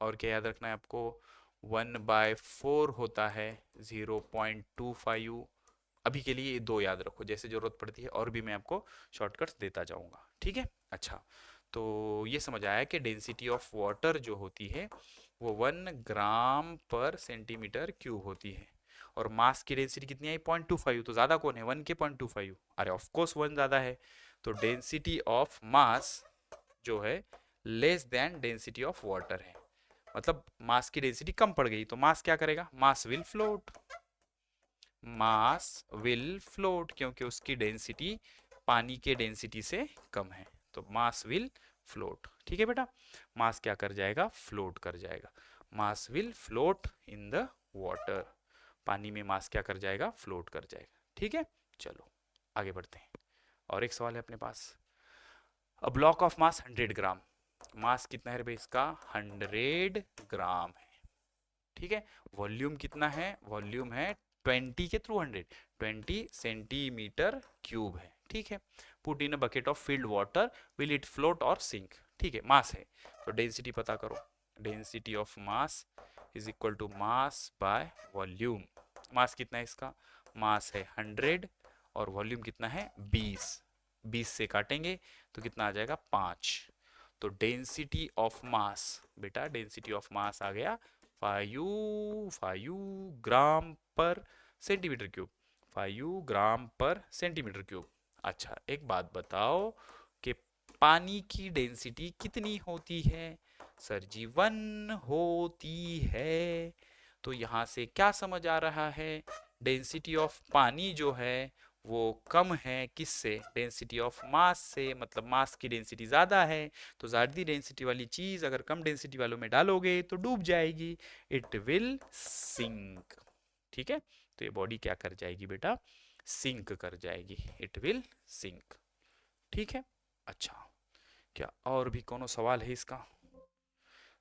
और क्या याद रखना है आपको, 1/4 होता है 0.25। अभी के लिए ये दो याद रखो, जैसे जरूरत पड़ती है और भी मैं आपको शॉर्टकट्स देता जाऊंगा। ठीक है। अच्छा, तो ये समझ आया कि डेंसिटी ऑफ वाटर जो होती है वो 1 ग्राम पर सेंटीमीटर क्यूब होती है, और मास की डेंसिटी कितनी आई, 0.25। तो ज्यादा कौन है, 1 के 0.25, अरे ऑफ कोर्स 1 ज्यादा है। तो डेंसिटी ऑफ मास जो है less than density of water है, मतलब मास की डेंसिटी कम पड़ गई, तो मास क्या करेगा, mass will float, mass will float, क्योंकि उसकी डेंसिटी पानी के डेंसिटी से कम है, तो मास विल फ्लोट। ठीक है बेटा, मास क्या कर जाएगा, फ्लोट कर जाएगा, mass will float in the water, पानी में मास क्या कर जाएगा, फ्लोट कर जाएगा। ठीक है, चलो आगे बढ़ते हैं। और एक सवाल है अपने पास, अ ब्लॉक ऑफ मास 100 ग्राम, मास कितना है भाई इसका, 100 ग्राम है। ठीक है, वॉल्यूम कितना है, वॉल्यूम है 20 के थ्रू 100, 20 सेंटीमीटर क्यूब है। ठीक है, put in a bucket of filled water, will it float और सिंक। ठीक है, मास है तो डेंसिटी पता करो, density of mass is equal to mass by volume. Mass कितना है इसका, मास है 100 और वॉल्यूम कितना है 20, 20 से काटेंगे तो कितना आ जाएगा 5। तो डेंसिटी ऑफ मास, बेटा डेंसिटी ऑफ मास आ गया 5 ग्राम पर सेंटीमीटर क्यूब, 5 ग्राम पर सेंटीमीटर क्यूब। अच्छा, एक बात बताओ कि पानी की डेंसिटी कितनी होती है, सर जी 1 होती है। तो यहां से क्या समझ आ रहा है, डेंसिटी ऑफ पानी जो है वो कम है किससे, डेंसिटी ऑफ मास से, मतलब मास की डेंसिटी ज्यादा है, तो ज्यादा डेंसिटी वाली चीज अगर कम डेंसिटी वालों में डालोगे तो डूब जाएगी, इट विल सिंक। ठीक है, तो ये बॉडी क्या कर जाएगी बेटा, सिंक कर जाएगी, इट विल सिंक। ठीक है। अच्छा, क्या और भी कोनो सवाल है इसका,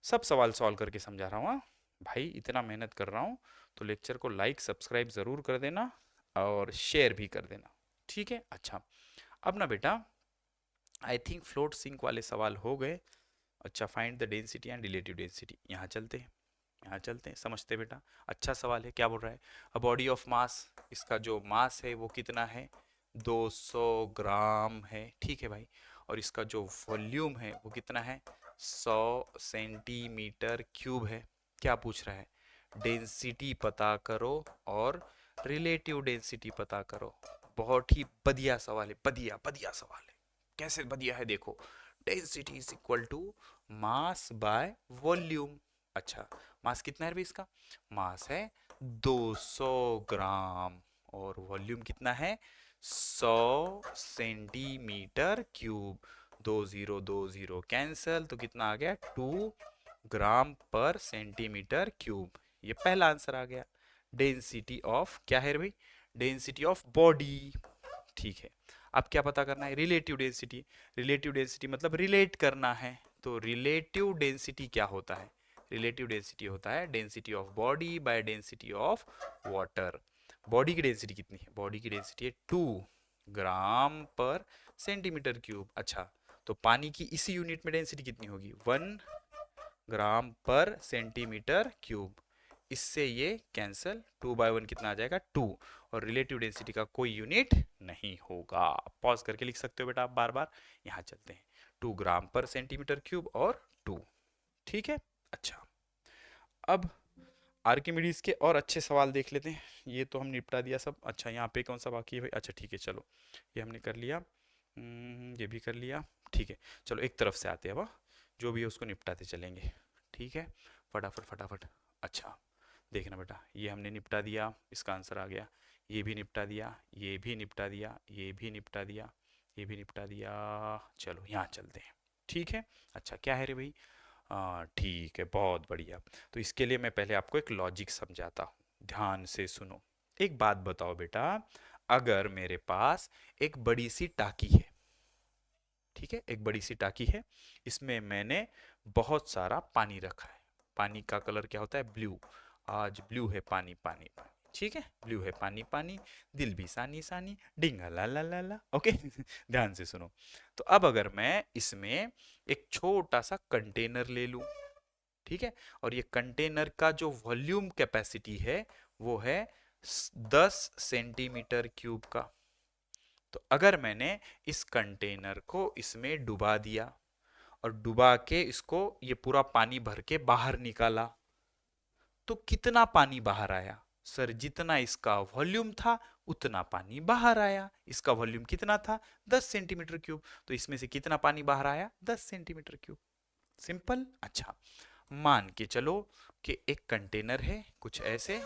सब सवाल सॉल्व करके समझा रहा हूँ हाँ? भाई इतना मेहनत कर रहा हूँ तो लेक्चर को लाइक सब्सक्राइब ज़रूर कर देना और शेयर भी कर देना। ठीक है। अच्छा, अब ना बेटा आई थिंक फ्लोट सिंक वाले सवाल हो गए। अच्छा, find the density and relative density, यहाँ चलते हैं, यहाँ चलते हैं, समझते हैं बेटा। अच्छा सवाल है, क्या बोल रहा है, अ बॉडी ऑफ मास, इसका जो मास है वो कितना है, 200 ग्राम है। ठीक है भाई, और इसका जो वॉल्यूम है वो कितना है, 100 सेंटीमीटर क्यूब है। क्या पूछ रहा है, डेंसिटी पता करो और रिलेटिव डेंसिटी पता करो। बहुत ही बढ़िया सवाल है, बढ़िया बढ़िया सवाल है। कैसे बढ़िया है देखो, density is equal to mass by volume. अच्छा, मास कितना है भाई इसका, मास है 200 ग्राम और वॉल्यूम कितना है 100 सेंटीमीटर क्यूब, 2020 कैंसल, तो कितना आ गया 2 ग्राम पर सेंटीमीटर क्यूब। ये पहला आंसर आ गया। डेंसिटी ऑफ क्या है भाई, डेंसिटी ऑफ बॉडी। ठीक है, अब क्या पता करना है, रिलेटिव डेंसिटी। रिलेटिव डेंसिटी मतलब रिलेट करना है, तो रिलेटिव डेंसिटी क्या होता है, रिलेटिव डेंसिटी होता है density of body bye density of water. Body की डेंसिटी कितनी है, बॉडी की डेंसिटी है 2 ग्राम पर सेंटीमीटर क्यूब। अच्छा, तो पानी की इसी यूनिट में डेंसिटी कितनी होगी, 1 ग्राम पर सेंटीमीटर क्यूब। इससे ये कैंसल, 2/1 कितना आ जाएगा 2, और रिलेटिव डेंसिटी का कोई यूनिट नहीं होगा। पॉज करके लिख सकते हो बेटा आप बार बार। यहाँ चलते हैं, 2 ग्राम पर सेंटीमीटर क्यूब और 2। ठीक है। अच्छा, अब आर्किमिडीज के और अच्छे सवाल देख लेते हैं। ये तो हम निपटा दिया सब। अच्छा, यहाँ पे कौन सा बाकी है भाई? अच्छा ठीक है, चलो ये हमने कर लिया, ये भी कर लिया। ठीक है, चलो एक तरफ से आते हैं अब, जो भी है उसको निपटाते चलेंगे। ठीक है, फटाफट फटाफट। अच्छा देखना बेटा, ये हमने निपटा दिया, इसका आंसर आ गया। ये भी निपटा दिया, ये भी निपटा दिया, ये भी निपटा दिया, ये भी निपटा दिया। चलो यहाँ चलते हैं। ठीक है। अच्छा क्या है रे भाई? ठीक है, बहुत बढ़िया। तो इसके लिए मैं पहले आपको एक लॉजिक समझाता हूँ, ध्यान से सुनो। एक बात बताओ बेटा, अगर मेरे पास एक बड़ी सी टाकी है, ठीक है, एक बड़ी सी टाकी है, इसमें मैंने बहुत सारा पानी रखा है। पानी का कलर क्या होता है? ब्लू। आज ब्लू है पानी पानी पानी। ठीक है, ब्लू है पानी पानी, दिल भी सानी सानी, डिंगा ला ला ला ला। ओके ध्यान से सुनो। तो अब अगर मैं इसमें एक छोटा सा कंटेनर ले लूं, ठीक है, और ये कंटेनर का जो वॉल्यूम कैपेसिटी है वो है 10 सेंटीमीटर क्यूब का। तो अगर मैंने इस कंटेनर को इसमें डुबा दिया और डुबा के इसको ये पूरा पानी भर के बाहर निकाला, तो कितना पानी बाहर आया? सर जितना इसका वॉल्यूम था उतना पानी बाहर आया। इसका वॉल्यूम कितना था? 10 सेंटीमीटर क्यूब। तो इसमें से कितना पानी बाहर आया? 10 सेंटीमीटर क्यूब। सिंपल। अच्छा, मान के चलो कि एक कंटेनर है कुछ ऐसे,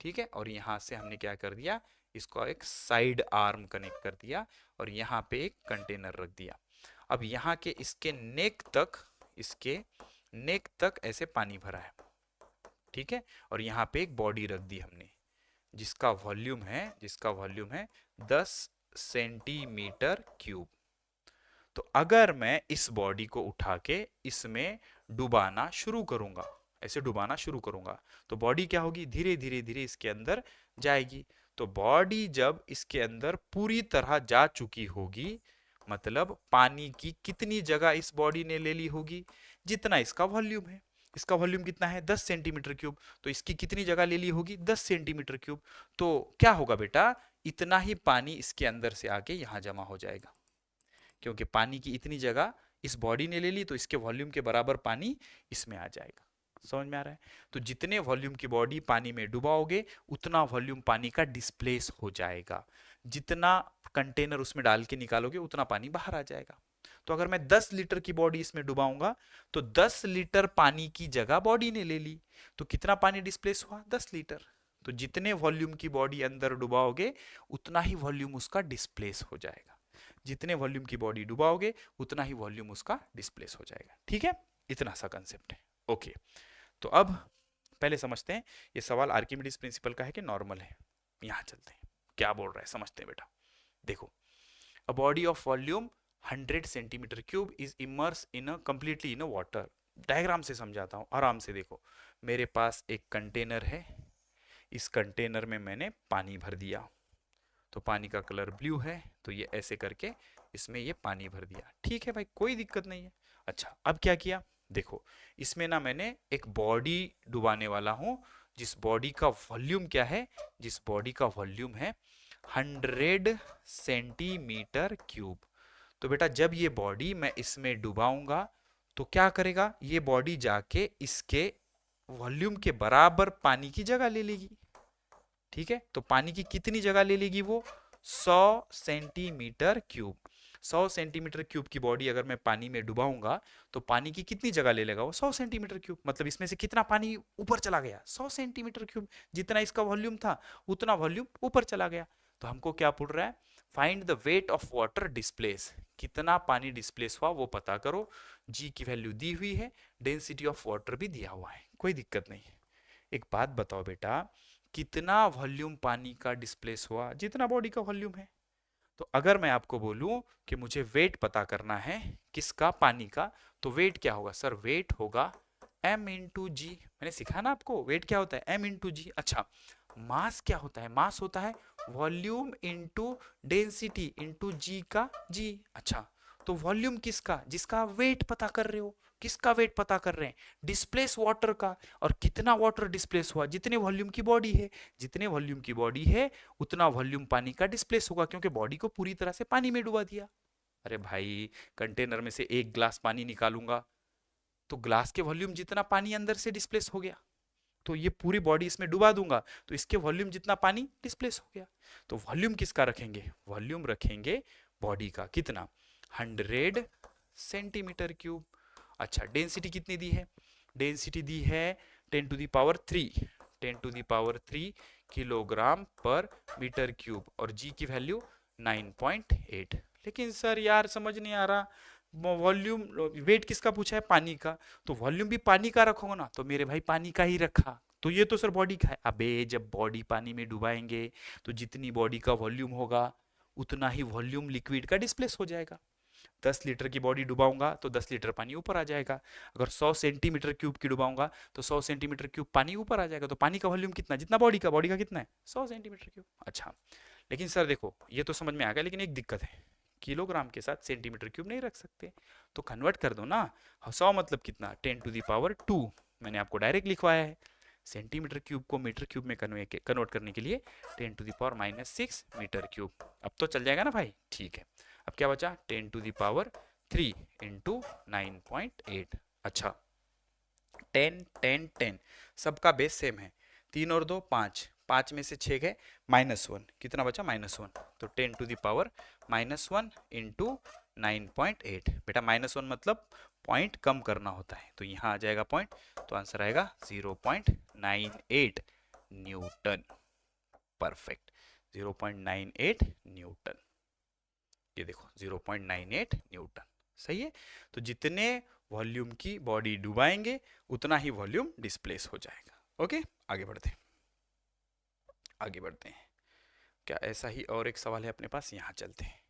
ठीक है, और यहां से हमने क्या कर दिया, इसको एक साइड आर्म कनेक्ट कर दिया और यहाँ पे एक कंटेनर रख दिया। अब यहाँ के इसके नेक तक, इसके नेक तक ऐसे पानी भरा है, ठीक है, और यहाँ पे एक बॉडी रख दी हमने जिसका वॉल्यूम है 10 सेंटीमीटर क्यूब। तो अगर मैं इस बॉडी को उठा के इसमें डुबाना शुरू करूंगा, ऐसे डुबाना शुरू करूंगा, तो बॉडी क्या होगी? धीरे धीरे धीरे इसके अंदर जाएगी। तो बॉडी जब इसके अंदर पूरी तरह जा चुकी होगी, मतलब पानी की कितनी जगह इस बॉडी ने ले ली होगी? जितना इसका वॉल्यूम है। इसका वॉल्यूम कितना है? 10 सेंटीमीटर क्यूब। तो इसकी कितनी जगह ले ली होगी? 10 सेंटीमीटर क्यूब। तो क्या होगा बेटा? इतना ही पानी इसके अंदर से आके यहां जमा हो जाएगा, क्योंकि पानी की इतनी जगह इस बॉडी ने ले ली, तो इसके वॉल्यूम के बराबर पानी इसमें आ जाएगा। समझ में आ रहा है? तो जितने वॉल्यूम की बॉडी पानी में डुबाओगे उतना वॉल्यूम पानी का डिस्प्लेस हो जाएगा। जितना कंटेनर उसमें डाल के निकालोगे उतना पानी बाहर आ जाएगा। तो अगर मैं 10 लीटर की बॉडी इसमें डुबाऊंगा तो 10 लीटर पानी की जगह बॉडी ने ले ली, तो कितना पानी डिस्प्लेस हुआ? 10 लीटर। तो जितने वॉल्यूम की बॉडी अंदर डुबाओगे उतना ही वॉल्यूम उसका डिस्प्लेस हो जाएगा। जितने वॉल्यूम की बॉडी डुबाओगे उतना ही वॉल्यूम उसका डिस्प्लेस हो जाएगा। ठीक है, इतना सा कंसेप्ट है। ओके, तो अब पहले समझते हैं ये सवाल आर्किमिडीज प्रिंसिपल का है कि नॉर्मल है। यहां चलते हैं, क्या बोल रहा है समझते हैं बेटा। देखो, a body of volume 100 centimetre cube is immerse in completely in water. Diagram से समझाता हूं, आराम से देखो। मेरे पास एक कंटेनर है, इस कंटेनर में मैंने पानी भर दिया, तो पानी का कलर ब्लू है, तो ये ऐसे करके इसमें ये पानी भर दिया। ठीक है भाई, कोई दिक्कत नहीं है। अच्छा, अब क्या किया? देखो, इसमें ना मैंने एक बॉडी डुबाने वाला हूं, जिस बॉडी का वॉल्यूम क्या है? जिस बॉडी का वॉल्यूम है 100 सेंटीमीटर क्यूब। तो बेटा जब ये बॉडी मैं इसमें डुबाऊंगा तो क्या करेगा? ये बॉडी जाके इसके वॉल्यूम के बराबर पानी की जगह ले लेगी। ठीक है, तो पानी की कितनी जगह ले लेगी वो? 100 सेंटीमीटर क्यूब। 100 सेंटीमीटर क्यूब की बॉडी अगर मैं पानी में डुबाऊंगा तो पानी की कितनी जगह ले लेगा वो? 100 सेंटीमीटर क्यूब। मतलब इसमें से कितना पानी ऊपर चला गया? 100 सेंटीमीटर क्यूब। जितना इसका वॉल्यूम था उतना वॉल्यूम ऊपर चला गया। तो हमको क्या पूछ रहा है? Find the wait of water displace. कितना पानी डिस्प्लेस हुआ वो पता करो। जी की वैल्यू दी हुई है, डेंसिटी ऑफ वाटर भी दिया हुआ है, कोई दिक्कत नहीं है। एक बात बताओ बेटा, कितना वॉल्यूम पानी का डिस्प्लेस हुआ? जितना बॉडी का वॉल्यूम है। तो अगर मैं आपको बोलूं कि मुझे वेट पता करना है किसका? पानी का, तो वेट क्या होगा? सर वेट होगा m इंटू जी। मैंने सिखाया ना आपको वेट क्या होता है? m इंटू जी। अच्छा, मास क्या होता है? मास होता है वॉल्यूम इंटू डेंसिटी इंटू जी का जी। अच्छा, तो वॉल्यूम किसका, जिसका वेट पता कर रहे हो, किसका वेट पता कर रहे हैं, डिस्प्लेस वाटर का। और कितना वाटर डिस्प्लेस हुआ, जितने वॉल्यूम की बॉडी है, जितने वॉल्यूम की बॉडी है उतना वॉल्यूम पानी का डिस्प्लेस होगा, क्योंकि बॉडी को पूरी तरह से पानी में डुबा दिया। अरे भाई, कंटेनर में से एक ग्लास पानी निकालूंगा तो ग्लास के वॉल्यूम जितना पानी अंदर से डिस्प्लेस हो गया, तो ये पूरी बॉडी इसमें डुबा दूंगा तो इसके वॉल्यूम जितना पानी डिस्प्लेस हो गया। तो वॉल्यूम किसका रखेंगे, वॉल्यूम रखेंगे बॉडी का। कितना, 100 सेंटीमीटर क्यूब। अच्छा, डेंसिटी कितनी दी है, डेंसिटी दी है 10⁻³ 10⁻³ किलोग्राम पर मीटर क्यूब, और जी की वैल्यू 9.8। लेकिन सर यार समझ नहीं आ रहा, वॉल्यूम वेट किसका पूछा है, पानी का, तो वॉल्यूम भी पानी का रखोगे ना, तो मेरे भाई पानी का ही रखा, तो ये तो सर बॉडी का है। अबे जब बॉडी पानी में डुबाएंगे तो जितनी बॉडी का वॉल्यूम होगा उतना ही वॉल्यूम लिक्विड का डिस्प्लेस हो जाएगा। 10 लीटर की बॉडी डुबाऊंगा तो 10 लीटर पानी ऊपर आ जाएगा, अगर 100 सेंटीमीटर क्यूब की डुबाऊंगा तो 100 सेंटीमीटर क्यूब पानी ऊपर आ जाएगा। तो पानी का वॉल्यूम कितना, जितना बॉडी का कितना है, 100 सेंटीमीटर क्यूब। अच्छा, लेकिन सर देखो ये तो समझ में आ गया, लेकिन एक दिक्कत है, किलोग्राम के साथ सेंटीमीटर क्यूब नहीं रख सकते, तो कन्वर्ट कर दो ना। 100 मतलब कितना, 10⁻²। मैंने आपको डायरेक्ट लिखवाया है, सेंटीमीटर क्यूब को मीटर क्यूब में कन्वर्ट करने के लिए 10⁻⁻6 मीटर क्यूब। अब तो चल जाएगा ना भाई, ठीक है। अब क्या बचा, 10⁻³ इंटू 9.8। अच्छा, 10 10 10 सबका बेस सेम है, 3 और 2 5, 5 में से 6 गए, -1, कितना बचा, -1। तो 10⁻⁻1 इंटू 9.8। बेटा -1 मतलब पॉइंट कम करना होता है, तो यहाँ आ जाएगा पॉइंट, तो आंसर आएगा 0.98 न्यूटन। परफेक्ट, 0.98 न्यूटन, ये देखो 0.98 न्यूटन, सही है। तो जितने वॉल्यूम की बॉडी डुबाएंगे उतना ही वॉल्यूम डिस्प्लेस हो जाएगा। ओके, आगे बढ़ते हैं, आगे बढ़ते हैं। क्या ऐसा ही और एक सवाल है अपने पास, यहाँ चलते हैं।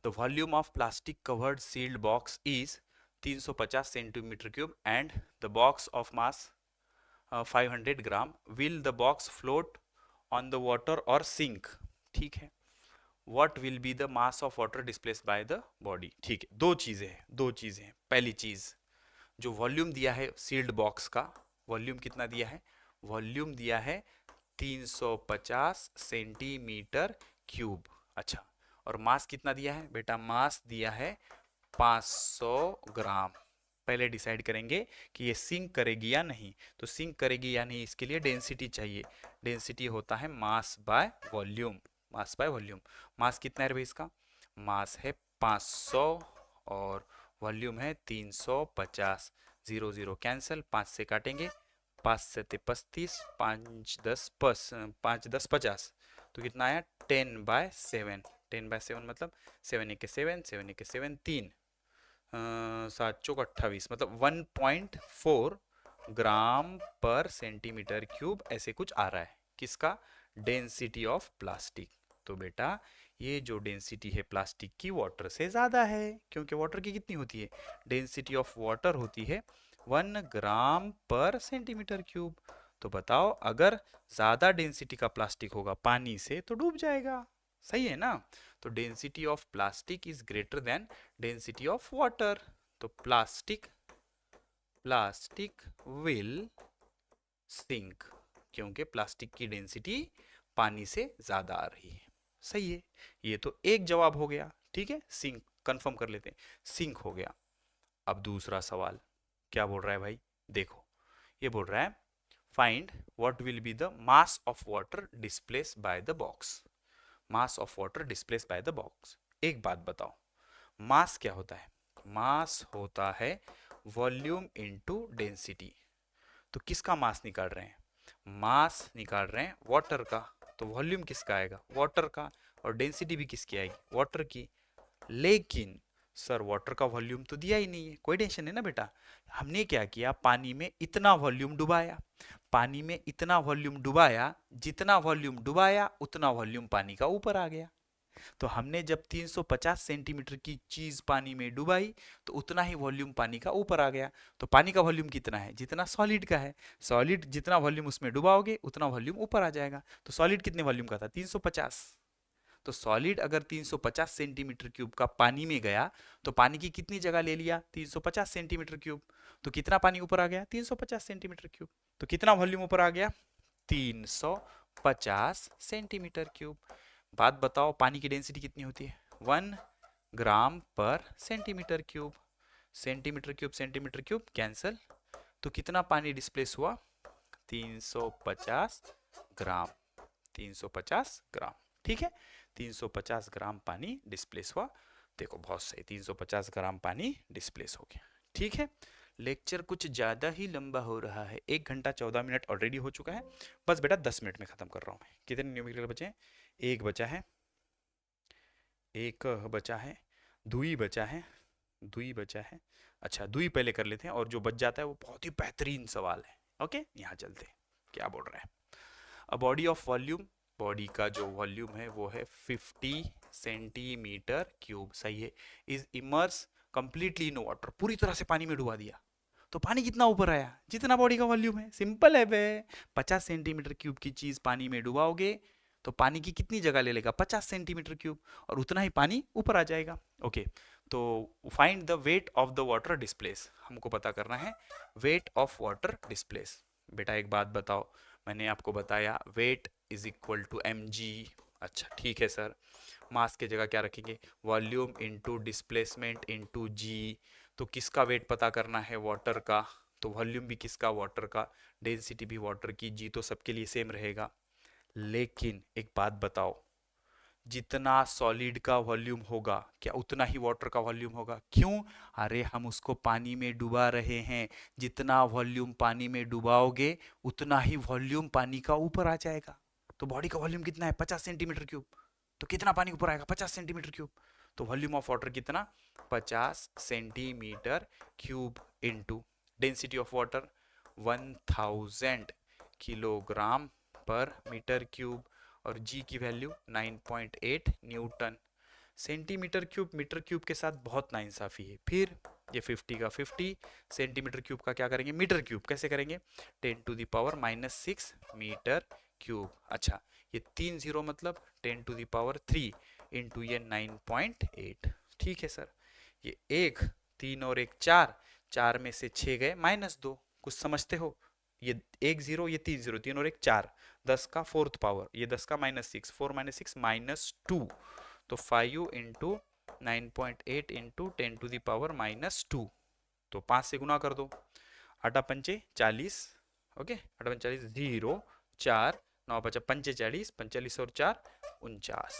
The volume of plastic covered sealed box is 350 centimetre cube and the box of mass 500 gram, will the box float on the water और सिंक। ठीक है, what will be the mass of water displace by the body. ठीक है, दो चीजें हैं, दो चीजें हैं। पहली चीज, जो वॉल्यूम दिया है सील्ड बॉक्स का, वॉल्यूम कितना दिया है, वॉल्यूम दिया है 350 सेंटीमीटर क्यूब। अच्छा, और मास कितना दिया है बेटा, मास दिया है 500 ग्राम। पहले डिसाइड करेंगे कि ये सिंक करेगी या नहीं, तो सिंक करेगी या नहीं इसके लिए डेंसिटी चाहिए। डेंसिटी होता है mass by volume, mass by volume. Mass कितना है भाई इसका, मास है 500 और वॉल्यूम है 350। 0 0 कैंसिल, 5 से काटेंगे, 5 से 35, 5 10 50, तो कितना आया 10/7। 10/7 मतलब 7 1 7, 7 1 7, 3 7 चौक 28, मतलब 1.4 ग्राम पर सेंटीमीटर क्यूब ऐसे कुछ आ रहा है। किसका, डेंसिटी ऑफ प्लास्टिक। तो बेटा ये जो डेंसिटी है प्लास्टिक की वाटर से ज़्यादा है, क्योंकि वाटर की कितनी होती है, डेंसिटी ऑफ वाटर होती है 1 ग्राम पर सेंटीमीटर क्यूब। तो बताओ अगर ज़्यादा डेंसिटी का प्लास्टिक होगा पानी से तो डूब जाएगा, सही है ना। तो density of plastic is greater than density of water, तो प्लास्टिक विल सिंक, क्योंकि प्लास्टिक की डेंसिटी पानी से ज्यादा आ रही है। सही है, ये तो एक जवाब हो गया। ठीक है, सिंक कंफर्म कर लेते हैं, सिंक हो गया। अब दूसरा सवाल क्या बोल रहा है भाई, देखो ये बोल रहा है find what will be the mass of water displace by the box. Mass of water displace by the box. एक बात बताओ, मास क्या होता है, मास होता है वॉल्यूम इनटू डेंसिटी। तो किसका मास निकाल रहे हैं, मास निकाल रहे हैं वाटर का, तो वॉल्यूम किसका आएगा, वाटर का, और डेंसिटी भी किसकी आएगी, वाटर की। लेकिन सर वाटर का वॉल्यूम तो दिया ही नहीं है, कोई टेंशन नहीं ना बेटा। हमने क्या किया, पानी में इतना वॉल्यूम डुबाया, पानी में इतना वॉल्यूम डुबाया, जितना वॉल्यूम डुबाया उतना वॉल्यूम पानी का ऊपर आ गया। तो हमने जब 350 सेंटीमीटर की चीज पानी में डुबाई तो उतना ही वॉल्यूम पानी का ऊपर आ गया। तो पानी का वॉल्यूम कितना है, जितना सॉलिड का है, सॉलिड जितना वॉल्यूम उसमें डुबाओगे उतना वॉल्यूम ऊपर आ जाएगा। तो सॉलिड कितने वॉल्यूम का था, 350, तो सॉलिड अगर 350 सेंटीमीटर क्यूब का पानी में गया तो पानी की कितनी जगह ले लिया? 350 सेंटीमीटर क्यूब। तो कितना पानी ऊपर आ गया? 350 सेंटीमीटर क्यूब। तो कितना वॉल्यूम ऊपर आ गया? 350 सेंटीमीटर क्यूब। बात बताओ पानी की डेंसिटी कितनी होती है? 1 ग्राम per centimetre cube. Centimetre cube cancel. तो कितना पानी डिस्प्लेस हुआ? 350 ग्राम। 350 ग्राम, ठीक है। 350 ग्राम पानी डिस्प्लेस हुआ। देखो बहुत सही, 350 ग्राम पानी डिस्प्लेस हो गया, ठीक है। लेक्चर कुछ ज़्यादा ही लंबा हो रहा है, 1 घंटा 14 मिनट ऑलरेडी हो चुका है। बस बेटा 10 मिनट में ख़त्म कर रहा हूँ मैं। कितने न्यूमेरिकल बचे हैं? एक बचा है, एक बचा है, दुई बचा है, दुई बचा है। अच्छा दुई पहले कर लेते हैं, और जो बच जाता है वो बहुत ही बेहतरीन सवाल है। ओके यहाँ चलते हैं, क्या बोल रहा है? A body of volume, body का जो वॉल्यूम है वो है 50 सेंटीमीटर क्यूब, सही है। Is immerse completely in water, पूरी तरह से पानी में डुबा दिया। तो पानी कितना ऊपर आया? जितना बॉडी का वॉल्यूम है। सिंपल है बे। 50 सेंटीमीटर क्यूब की चीज पानी में डुबाओगे तो पानी की कितनी जगह ले लेगा? 50 सेंटीमीटर क्यूब, और उतना ही पानी ऊपर आ जाएगा। ओके तो find the weight of the water displace, हमको पता करना है वेट ऑफ वाटर डिस्प्लेस। बेटा एक बात बताओ, मैंने आपको बताया weight is equal to mg। अच्छा ठीक है सर, मास की जगह क्या रखेंगे? Volume into displacement into g. तो किसका वेट पता करना है? वाटर का। तो वॉल्यूम भी किसका? वाटर का। डेंसिटी भी वाटर की, जी तो सबके लिए सेम रहेगा। लेकिन एक बात बताओ, जितना सॉलिड का वॉल्यूम होगा क्या उतना ही वाटर का वॉल्यूम होगा? क्यों? अरे हम उसको पानी में डुबा रहे हैं। जितना वॉल्यूम पानी में डुबाओगे उतना ही वॉल्यूम पानी का ऊपर आ जाएगा। तो बॉडी का वॉल्यूम कितना है? 50 सेंटीमीटर क्यूब। तो कितना पानी ऊपर आएगा? 50 सेंटीमीटर क्यूब। तो वॉल्यूम ऑफ वाटर कितना? 50 centimetre cube into density of water 1000 kilogram पर मीटर क्यूब, और जी की value 9.8 Newton. Centimetre cube metre cube के साथ बहुत नाइंसाफी है। फिर ये 50 का 50, सेंटीमीटर क्यूब का क्या करेंगे? Metre cube. कैसे करेंगे? 10⁻⁻6 मीटर क्यूब। अच्छा ये 3 जीरो मतलब 10⁻3 इंटू ये 9.8, ठीक है सर। ये एक, 3 और 1 4, 4 में से 6 गए -2, कुछ समझते हो? ये 1 जीरो, ये 3 जीरो, 3 और 1 4, 10 का 4th पावर, ये 10 का -6, 4 - 6 -2। तो 5 इंटू 9.8 इंटू 10⁻⁻2। तो 5 से गुना कर दो, 8 पंचे 40, ओके 8 पंचे 40, 0 4 9 5 पंचे 40, 45 और 4 49,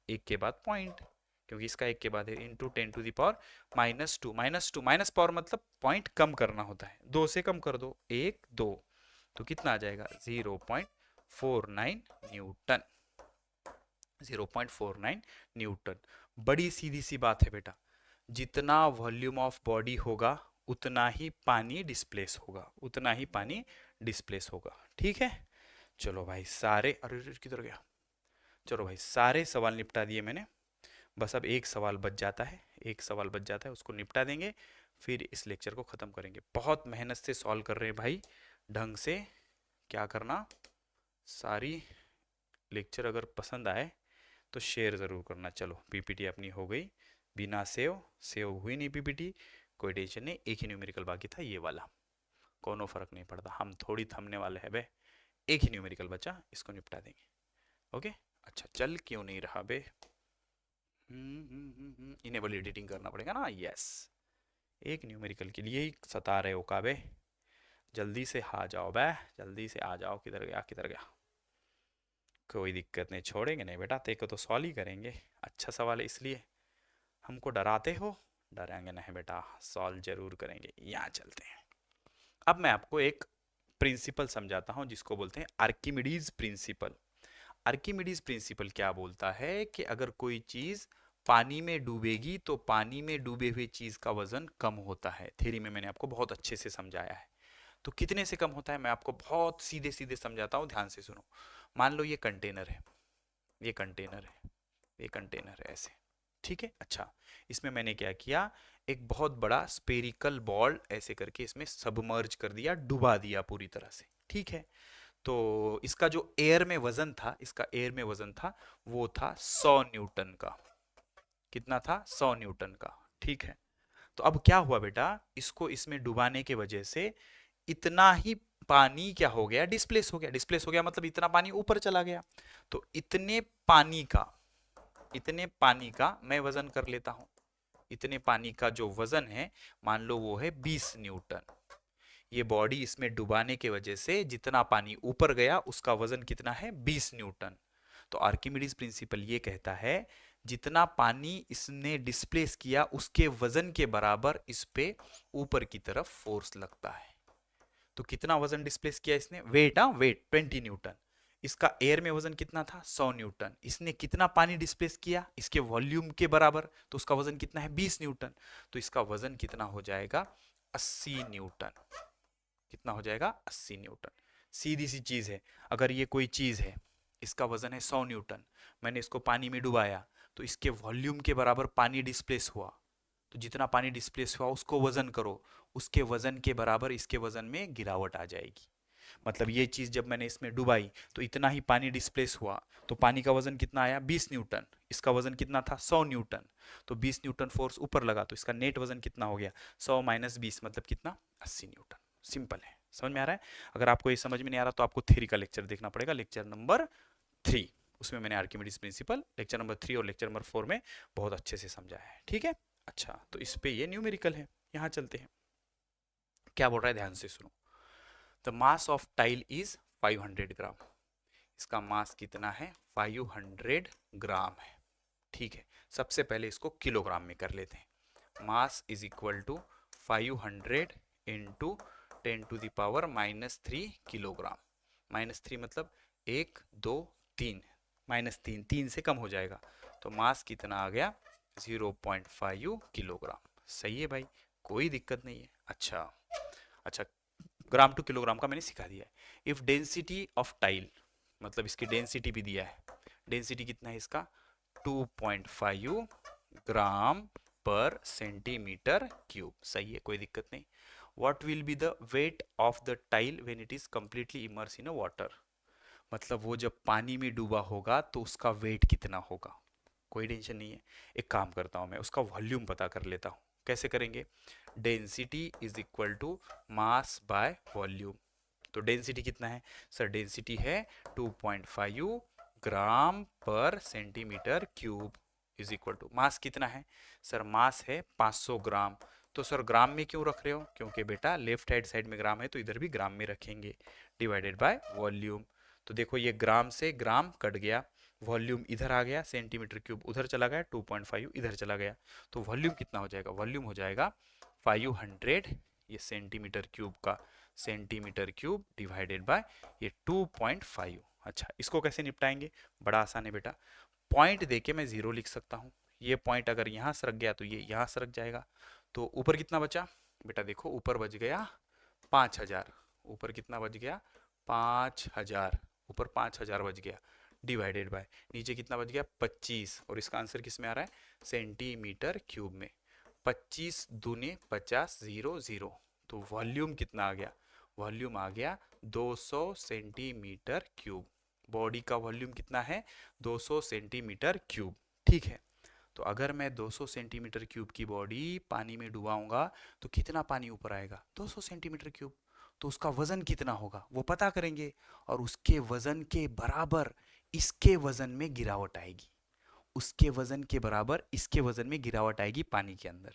एक के बाद पॉइंट, क्योंकि इसका एक के बाद है, इंटू 10⁻⁻2। -2 माइनस पावर मतलब पॉइंट कम करना होता है, 2 से कम कर दो, 1 2, तो कितना आ जाएगा? 0.49 न्यूटन। 0.49 न्यूटन। बड़ी सीधी सी बात है बेटा, जितना वॉल्यूम ऑफ बॉडी होगा उतना ही पानी डिस्प्लेस होगा, उतना ही पानी डिस्प्लेस होगा, ठीक है। चलो भाई सारे, अरे किधर गया? चलो भाई सारे सवाल निपटा दिए मैंने। बस अब एक सवाल बच जाता है, एक सवाल बच जाता है, उसको निपटा देंगे, फिर इस लेक्चर को ख़त्म करेंगे। बहुत मेहनत से सॉल्व कर रहे हैं भाई, ढंग से। क्या करना, सारी लेक्चर अगर पसंद आए तो शेयर ज़रूर करना। चलो पीपीटी अपनी हो गई, बिना सेव हुई नहीं पीपीटी, कोई टेंशन नहीं। एक ही न्यूमेरिकल बाकी था, ये वाला, कोनो फर्क नहीं पड़ता, हम थोड़ी थमने वाले हैं बे। एक ही न्यूमेरिकल बचा, इसको निपटा देंगे। ओके अच्छा चल क्यों नहीं रहा बे? इनेबल एडिटिंग करना पड़ेगा ना, यस। एक न्यूमेरिकल के लिए ही सता रहे हो का बे? जल्दी से आ जाओ बे, जल्दी से आ जाओ। किधर गया, किधर गया? कोई दिक्कत नहीं, छोड़ेंगे नहीं बेटा, तेरे को तो सॉल्व ही करेंगे। अच्छा सवाल है इसलिए हमको डराते हो। डरेंगे नहीं बेटा, सॉल्व जरूर करेंगे। यहाँ चलते हैं। अब मैं आपको एक प्रिंसिपल समझाता हूँ जिसको बोलते हैं आर्किमिडीज प्रिंसिपल। आर्किमिडीज प्रिंसिपल क्या बोलता है कि अगर कोई चीज पानी में डूबेगी तो पानी में डूबे हुए चीज का वजन कम होता है। थ्योरी में मैंने आपको बहुत अच्छे से समझाया है। तो कितने से कम होता है मैं आपको बहुत सीधे सीधे समझाता हूँ, ध्यान से सुनो। मान लो ये कंटेनर है, ये कंटेनर है, ये कंटेनर है ऐसे, ठीक है। अच्छा इसमें मैंने क्या किया, एक बहुत बड़ा स्पेरिकल बॉल ऐसे करके इसमें सबमर्ज कर दिया, डुबा दिया पूरी तरह से, ठीक है। तो इसका जो एयर में वजन था, इसका एयर में वजन था, वो था 100 न्यूटन का। कितना था? 100 न्यूटन का। ठीक है। तो अब क्या हुआ बेटा, इसको इसमें डुबाने के वजह से इतना ही पानी क्या हो गया, डिस्प्लेस हो गया। डिस्प्लेस हो गया मतलब इतना पानी ऊपर चला गया। तो इतने पानी का मैं वजन कर लेता हूं। इतने पानी का जो वजन है, मान लो वो है 20 न्यूटन। ये बॉडी इसमें डुबाने के वजह से जितना पानी ऊपर गया उसका वजन कितना है? 20 न्यूटन। तो आर्किमिडीज प्रिंसिपल ये कहता है जितना पानी इसने डिस्प्लेस किया उसके वजन के बराबर इस पे ऊपर की तरफ फोर्स लगता है। तो कितना वजन डिस्प्लेस किया इसने? वेट, हाँ वेट 20 न्यूटन। इसका एयर में वजन कितना था? 100 न्यूटन। इसने कितना पानी डिस्प्लेस किया? इसके वॉल्यूम के बराबर। तो उसका वजन कितना है? 20 न्यूटन। तो इसका वजन कितना हो जाएगा? 80 न्यूटन। कितना हो जाएगा? 80 न्यूटन। सीधी सी चीज है। अगर ये कोई चीज है, इसका वजन है 100 न्यूटन, मैंने इसको पानी में डुबाया, तो इसके वॉल्यूम के बराबर पानी डिस्प्लेस हुआ। तो जितना पानी डिस्प्लेस हुआ उसको वजन करो, उसके वजन के बराबर इसके वजन में गिरावट आ जाएगी। मतलब ये चीज जब मैंने इसमें डुबाई तो इतना ही पानी डिस्प्लेस हुआ, तो पानी का वजन कितना आया? 20 न्यूटन। इसका वजन कितना था? 100 न्यूटन। तो 20 न्यूटन फोर्स ऊपर लगा, तो इसका नेट वजन कितना हो गया? 100 माइनस 20 मतलब कितना? 80 न्यूटन। सिंपल है, समझ में आ रहा है? अगर आपको ये समझ में नहीं आ रहा तो आपको थ्योरी का लेक्चर देखना पड़ेगा, लेक्चर नंबर 3। उसमें मैंने आर्किमिडीज प्रिंसिपल लेक्चर नंबर 3 और लेक्चर नंबर 4 में बहुत अच्छे से समझाया है। ठीक है। अच्छा, तो इस पे ये न्यूमेरिकल है। यहाँ चलते हैं, क्या बोल रहा है ध्यान से सुनो। The mass of tile is 500 ग्राम। इसका मास कितना है? 500 ग्राम है। ठीक है। सबसे पहले इसको किलोग्राम में कर लेते हैं। Mass is equal to 500 into 10⁻³ kilogram. -3 मतलब 1 2 3, -3 3 से कम हो जाएगा। तो मास कितना आ गया? 0.5 किलोग्राम। सही है भाई, कोई दिक्कत नहीं है। अच्छा अच्छा, ग्राम टू किलोग्राम का मैंने सिखा दिया है। इफ डेंसिटी ऑफ टाइल, मतलब इसकी डेंसिटी भी दिया है। डेंसिटी कितना है इसका? 2.5 ग्राम पर सेंटीमीटर क्यूब। सही है, कोई दिक्कत नहीं। What will be the weight of the tile when it is completely immerse in a water. मतलब वो जब पानी में डूबा होगा तो उसका वेट कितना होगा। कोई टेंशन नहीं है, एक काम करता हूँ मैं, उसका वॉल्यूम पता कर लेता हूँ। कैसे करेंगे? Density is equal to mass by volume. तो डेंसिटी कितना है सर? डेंसिटी है 2.5 gram per centimetre cube is equal to mass कितना है सर? मास है 500 ग्राम। तो सर ग्राम में क्यों रख रहे हो? क्योंकि बेटा लेफ्ट हैंड साइड में ग्राम है तो इधर भी ग्राम में रखेंगे, डिवाइडेड बाय वॉल्यूम। तो देखो ये ग्राम से ग्राम कट गया, वॉल्यूम इधर आ गया, सेंटीमीटर क्यूब उधर चला गया, 2.5 इधर चला गया। तो वॉल्यूम कितना हो जाएगा? वॉल्यूम हो जाएगा 500, ये सेंटीमीटर क्यूब का सेंटीमीटर क्यूब डिवाइडेड बाय ये 2.5। अच्छा, इसको कैसे निपटाएंगे? बड़ा आसान है बेटा। पॉइंट देके मैं जीरो लिख सकता हूँ। ये पॉइंट अगर यहाँ सरक गया तो ये यहाँ सरक जाएगा। तो ऊपर कितना बचा बेटा? देखो ऊपर बच गया 5000। ऊपर कितना बच गया? 5000। ऊपर 5000 बच गया, डिवाइडेड बाय नीचे कितना बच गया? 25। और इसका आंसर किस में आ रहा है? सेंटीमीटर क्यूब में। 25 दूने 50, 0 0। तो वॉल्यूम कितना आ गया? वॉल्यूम आ गया 200 सेंटीमीटर क्यूब। बॉडी का वॉल्यूम कितना है? 200 सेंटीमीटर क्यूब। ठीक है। तो अगर मैं 200 सेंटीमीटर क्यूब की बॉडी पानी में डुबाऊंगा तो कितना पानी ऊपर आएगा? 200 सेंटीमीटर क्यूब। तो उसका वजन कितना होगा वो पता करेंगे, और उसके वजन के बराबर इसके वजन में गिरावट आएगी। उसके वजन के बराबर इसके वजन में गिरावट आएगी पानी के अंदर।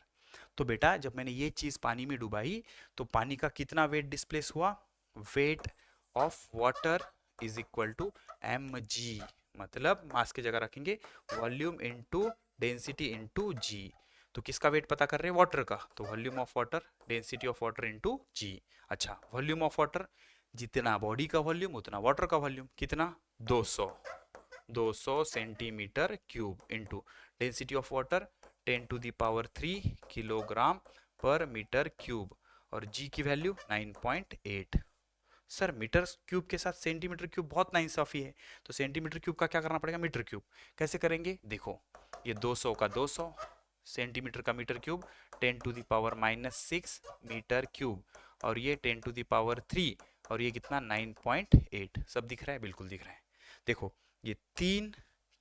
तो बेटा जब मैंने ये चीज पानी में डुबाई तो पानी का कितना वेट डिस्प्लेस हुआ? Weight of water is equal to mg, मतलब मास की जगह रखेंगे volume into density into g. तो किसका वेट पता कर रहे हैं? वाटर का। तो volume of water, density of water into जी। अच्छा, वॉल्यूम ऑफ वाटर, जितना बॉडी का वॉल्यूम उतना वाटर का वॉल्यूम। कितना? 200। 200 centimetre cube into density of water 10⁻³ kilogram पर मीटर क्यूब, और जी की वैल्यू 9.8। सर मीटर क्यूब के साथ सेंटीमीटर क्यूब बहुत नाइंसाफी है, तो सेंटीमीटर क्यूब का क्या करना पड़ेगा? Metre cube. कैसे करेंगे? देखो ये 200 का 200, सेंटीमीटर का मीटर क्यूब 10⁻⁻6 मीटर क्यूब, और ये 10⁻³ और ये कितना 9.8। सब दिख रहा है? बिल्कुल दिख रहा है। देखो ये 3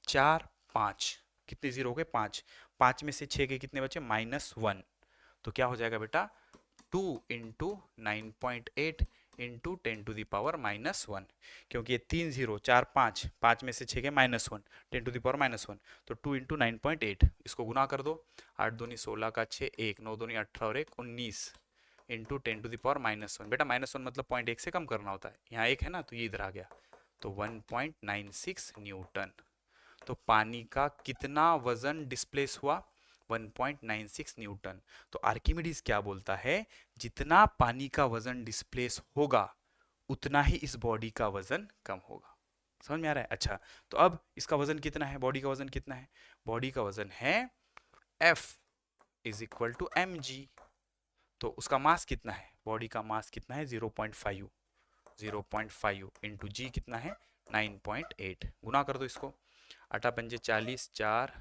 4 5, कितने जीरो हो गए? 5। 5 में से 6 के कितने बचे? -1। तो क्या हो जाएगा बेटा? 2 इंटू 9.8 इंटू 10⁻⁻1, क्योंकि ये 3 0 4 5, 5 में से 6 के -1, 10⁻⁻1, तो 2 इंटू 9.8, इसको गुना कर दो। 8 दूनी 16 का 6, 1 9 दूनी 18 और 1 19 इंटू 10⁻⁻1। बेटा -1 मतलब 0.1 से कम करना होता है, यहाँ 1 है ना, तो ये इधर आ गया, तो 1.96 न्यूटन। तो पानी का कितना वजन डिस्प्लेस हुआ? 1.96 न्यूटन। तो आर्किमिडीज क्या बोलता है? जितना पानी का वजन डिस्प्लेस होगा उतना ही इस बॉडी का वजन कम होगा। समझ में आ रहा है? अच्छा, तो अब इसका वजन कितना है? बॉडी का वजन कितना है? बॉडी का वजन है F is equal to mg। तो उसका मास कितना है? बॉडी का मास कितना है? 0.5। 0.5 इंटू जी कितना है? 9.8। गुना कर दो इसको। 8 पंजे 40, 4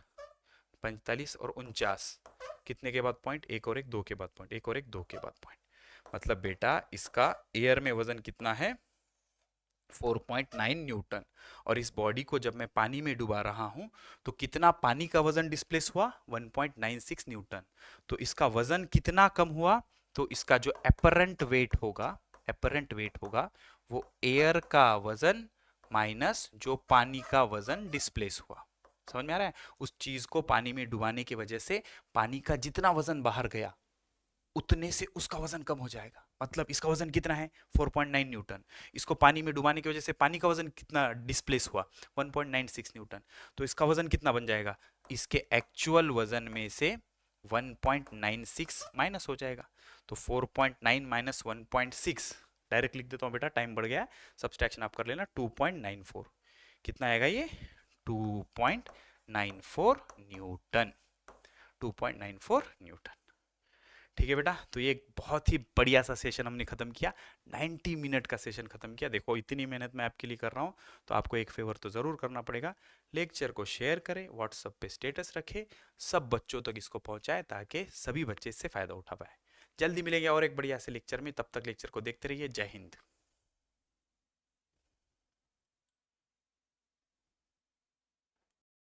45 और 49, कितने के बाद पॉइंट? एक और एक, दो के बाद पॉइंट, एक और एक, दो के बाद पॉइंट। मतलब बेटा इसका एयर में वजन कितना है? 4.9 न्यूटन। और इस बॉडी को जब मैं पानी में डुबा रहा हूं तो कितना पानी का वजन डिस्प्लेस हुआ? 1.96 न्यूटन। तो इसका वजन कितना कम हुआ? तो इसका जो एपरेंट वेट होगा वो एयर का वजन माइनस जो पानी का वजन डिस्प्लेस हुआ। समझ में आ रहा है? उस चीज को पानी में डुबाने की वजह से पानी का जितना वजन बाहर गया उतने से उसका वजन कम हो जाएगा। मतलब इसका वजन कितना है? 4.9 न्यूटन। इसको पानी में डुबाने की वजह से पानी का वजन कितना डिस्प्लेस हुआ? 1.96 न्यूटन। तो इसका वजन कितना बन जाएगा? इसके एक्चुअल वजन में से 1.96 माइनस हो जाएगा। तो 4.9 माइनस 1.6, डायरेक्ट लिख देता हूँ बेटा, टाइम बढ़ गया, सब्सट्रैक्शन आप कर लेना। 2.94 कितना आएगा ये? 2.94 न्यूटन। 2.94 न्यूटन। ठीक है बेटा, तो ये एक बहुत ही बढ़िया सा सेशन हमने खत्म किया। 90 मिनट का सेशन खत्म किया। देखो इतनी मेहनत मैं आपके लिए कर रहा हूँ, तो आपको एक फेवर तो जरूर करना पड़ेगा। लेक्चर को शेयर करें, व्हाट्सएप पे स्टेटस रखें, सब बच्चों तक इसको पहुंचाएं ताकि सभी बच्चे इससे फायदा उठा पाए। जल्दी मिलेंगे और एक बढ़िया से लेक्चर में, तब तक लेक्चर को देखते रहिए। जय हिंद।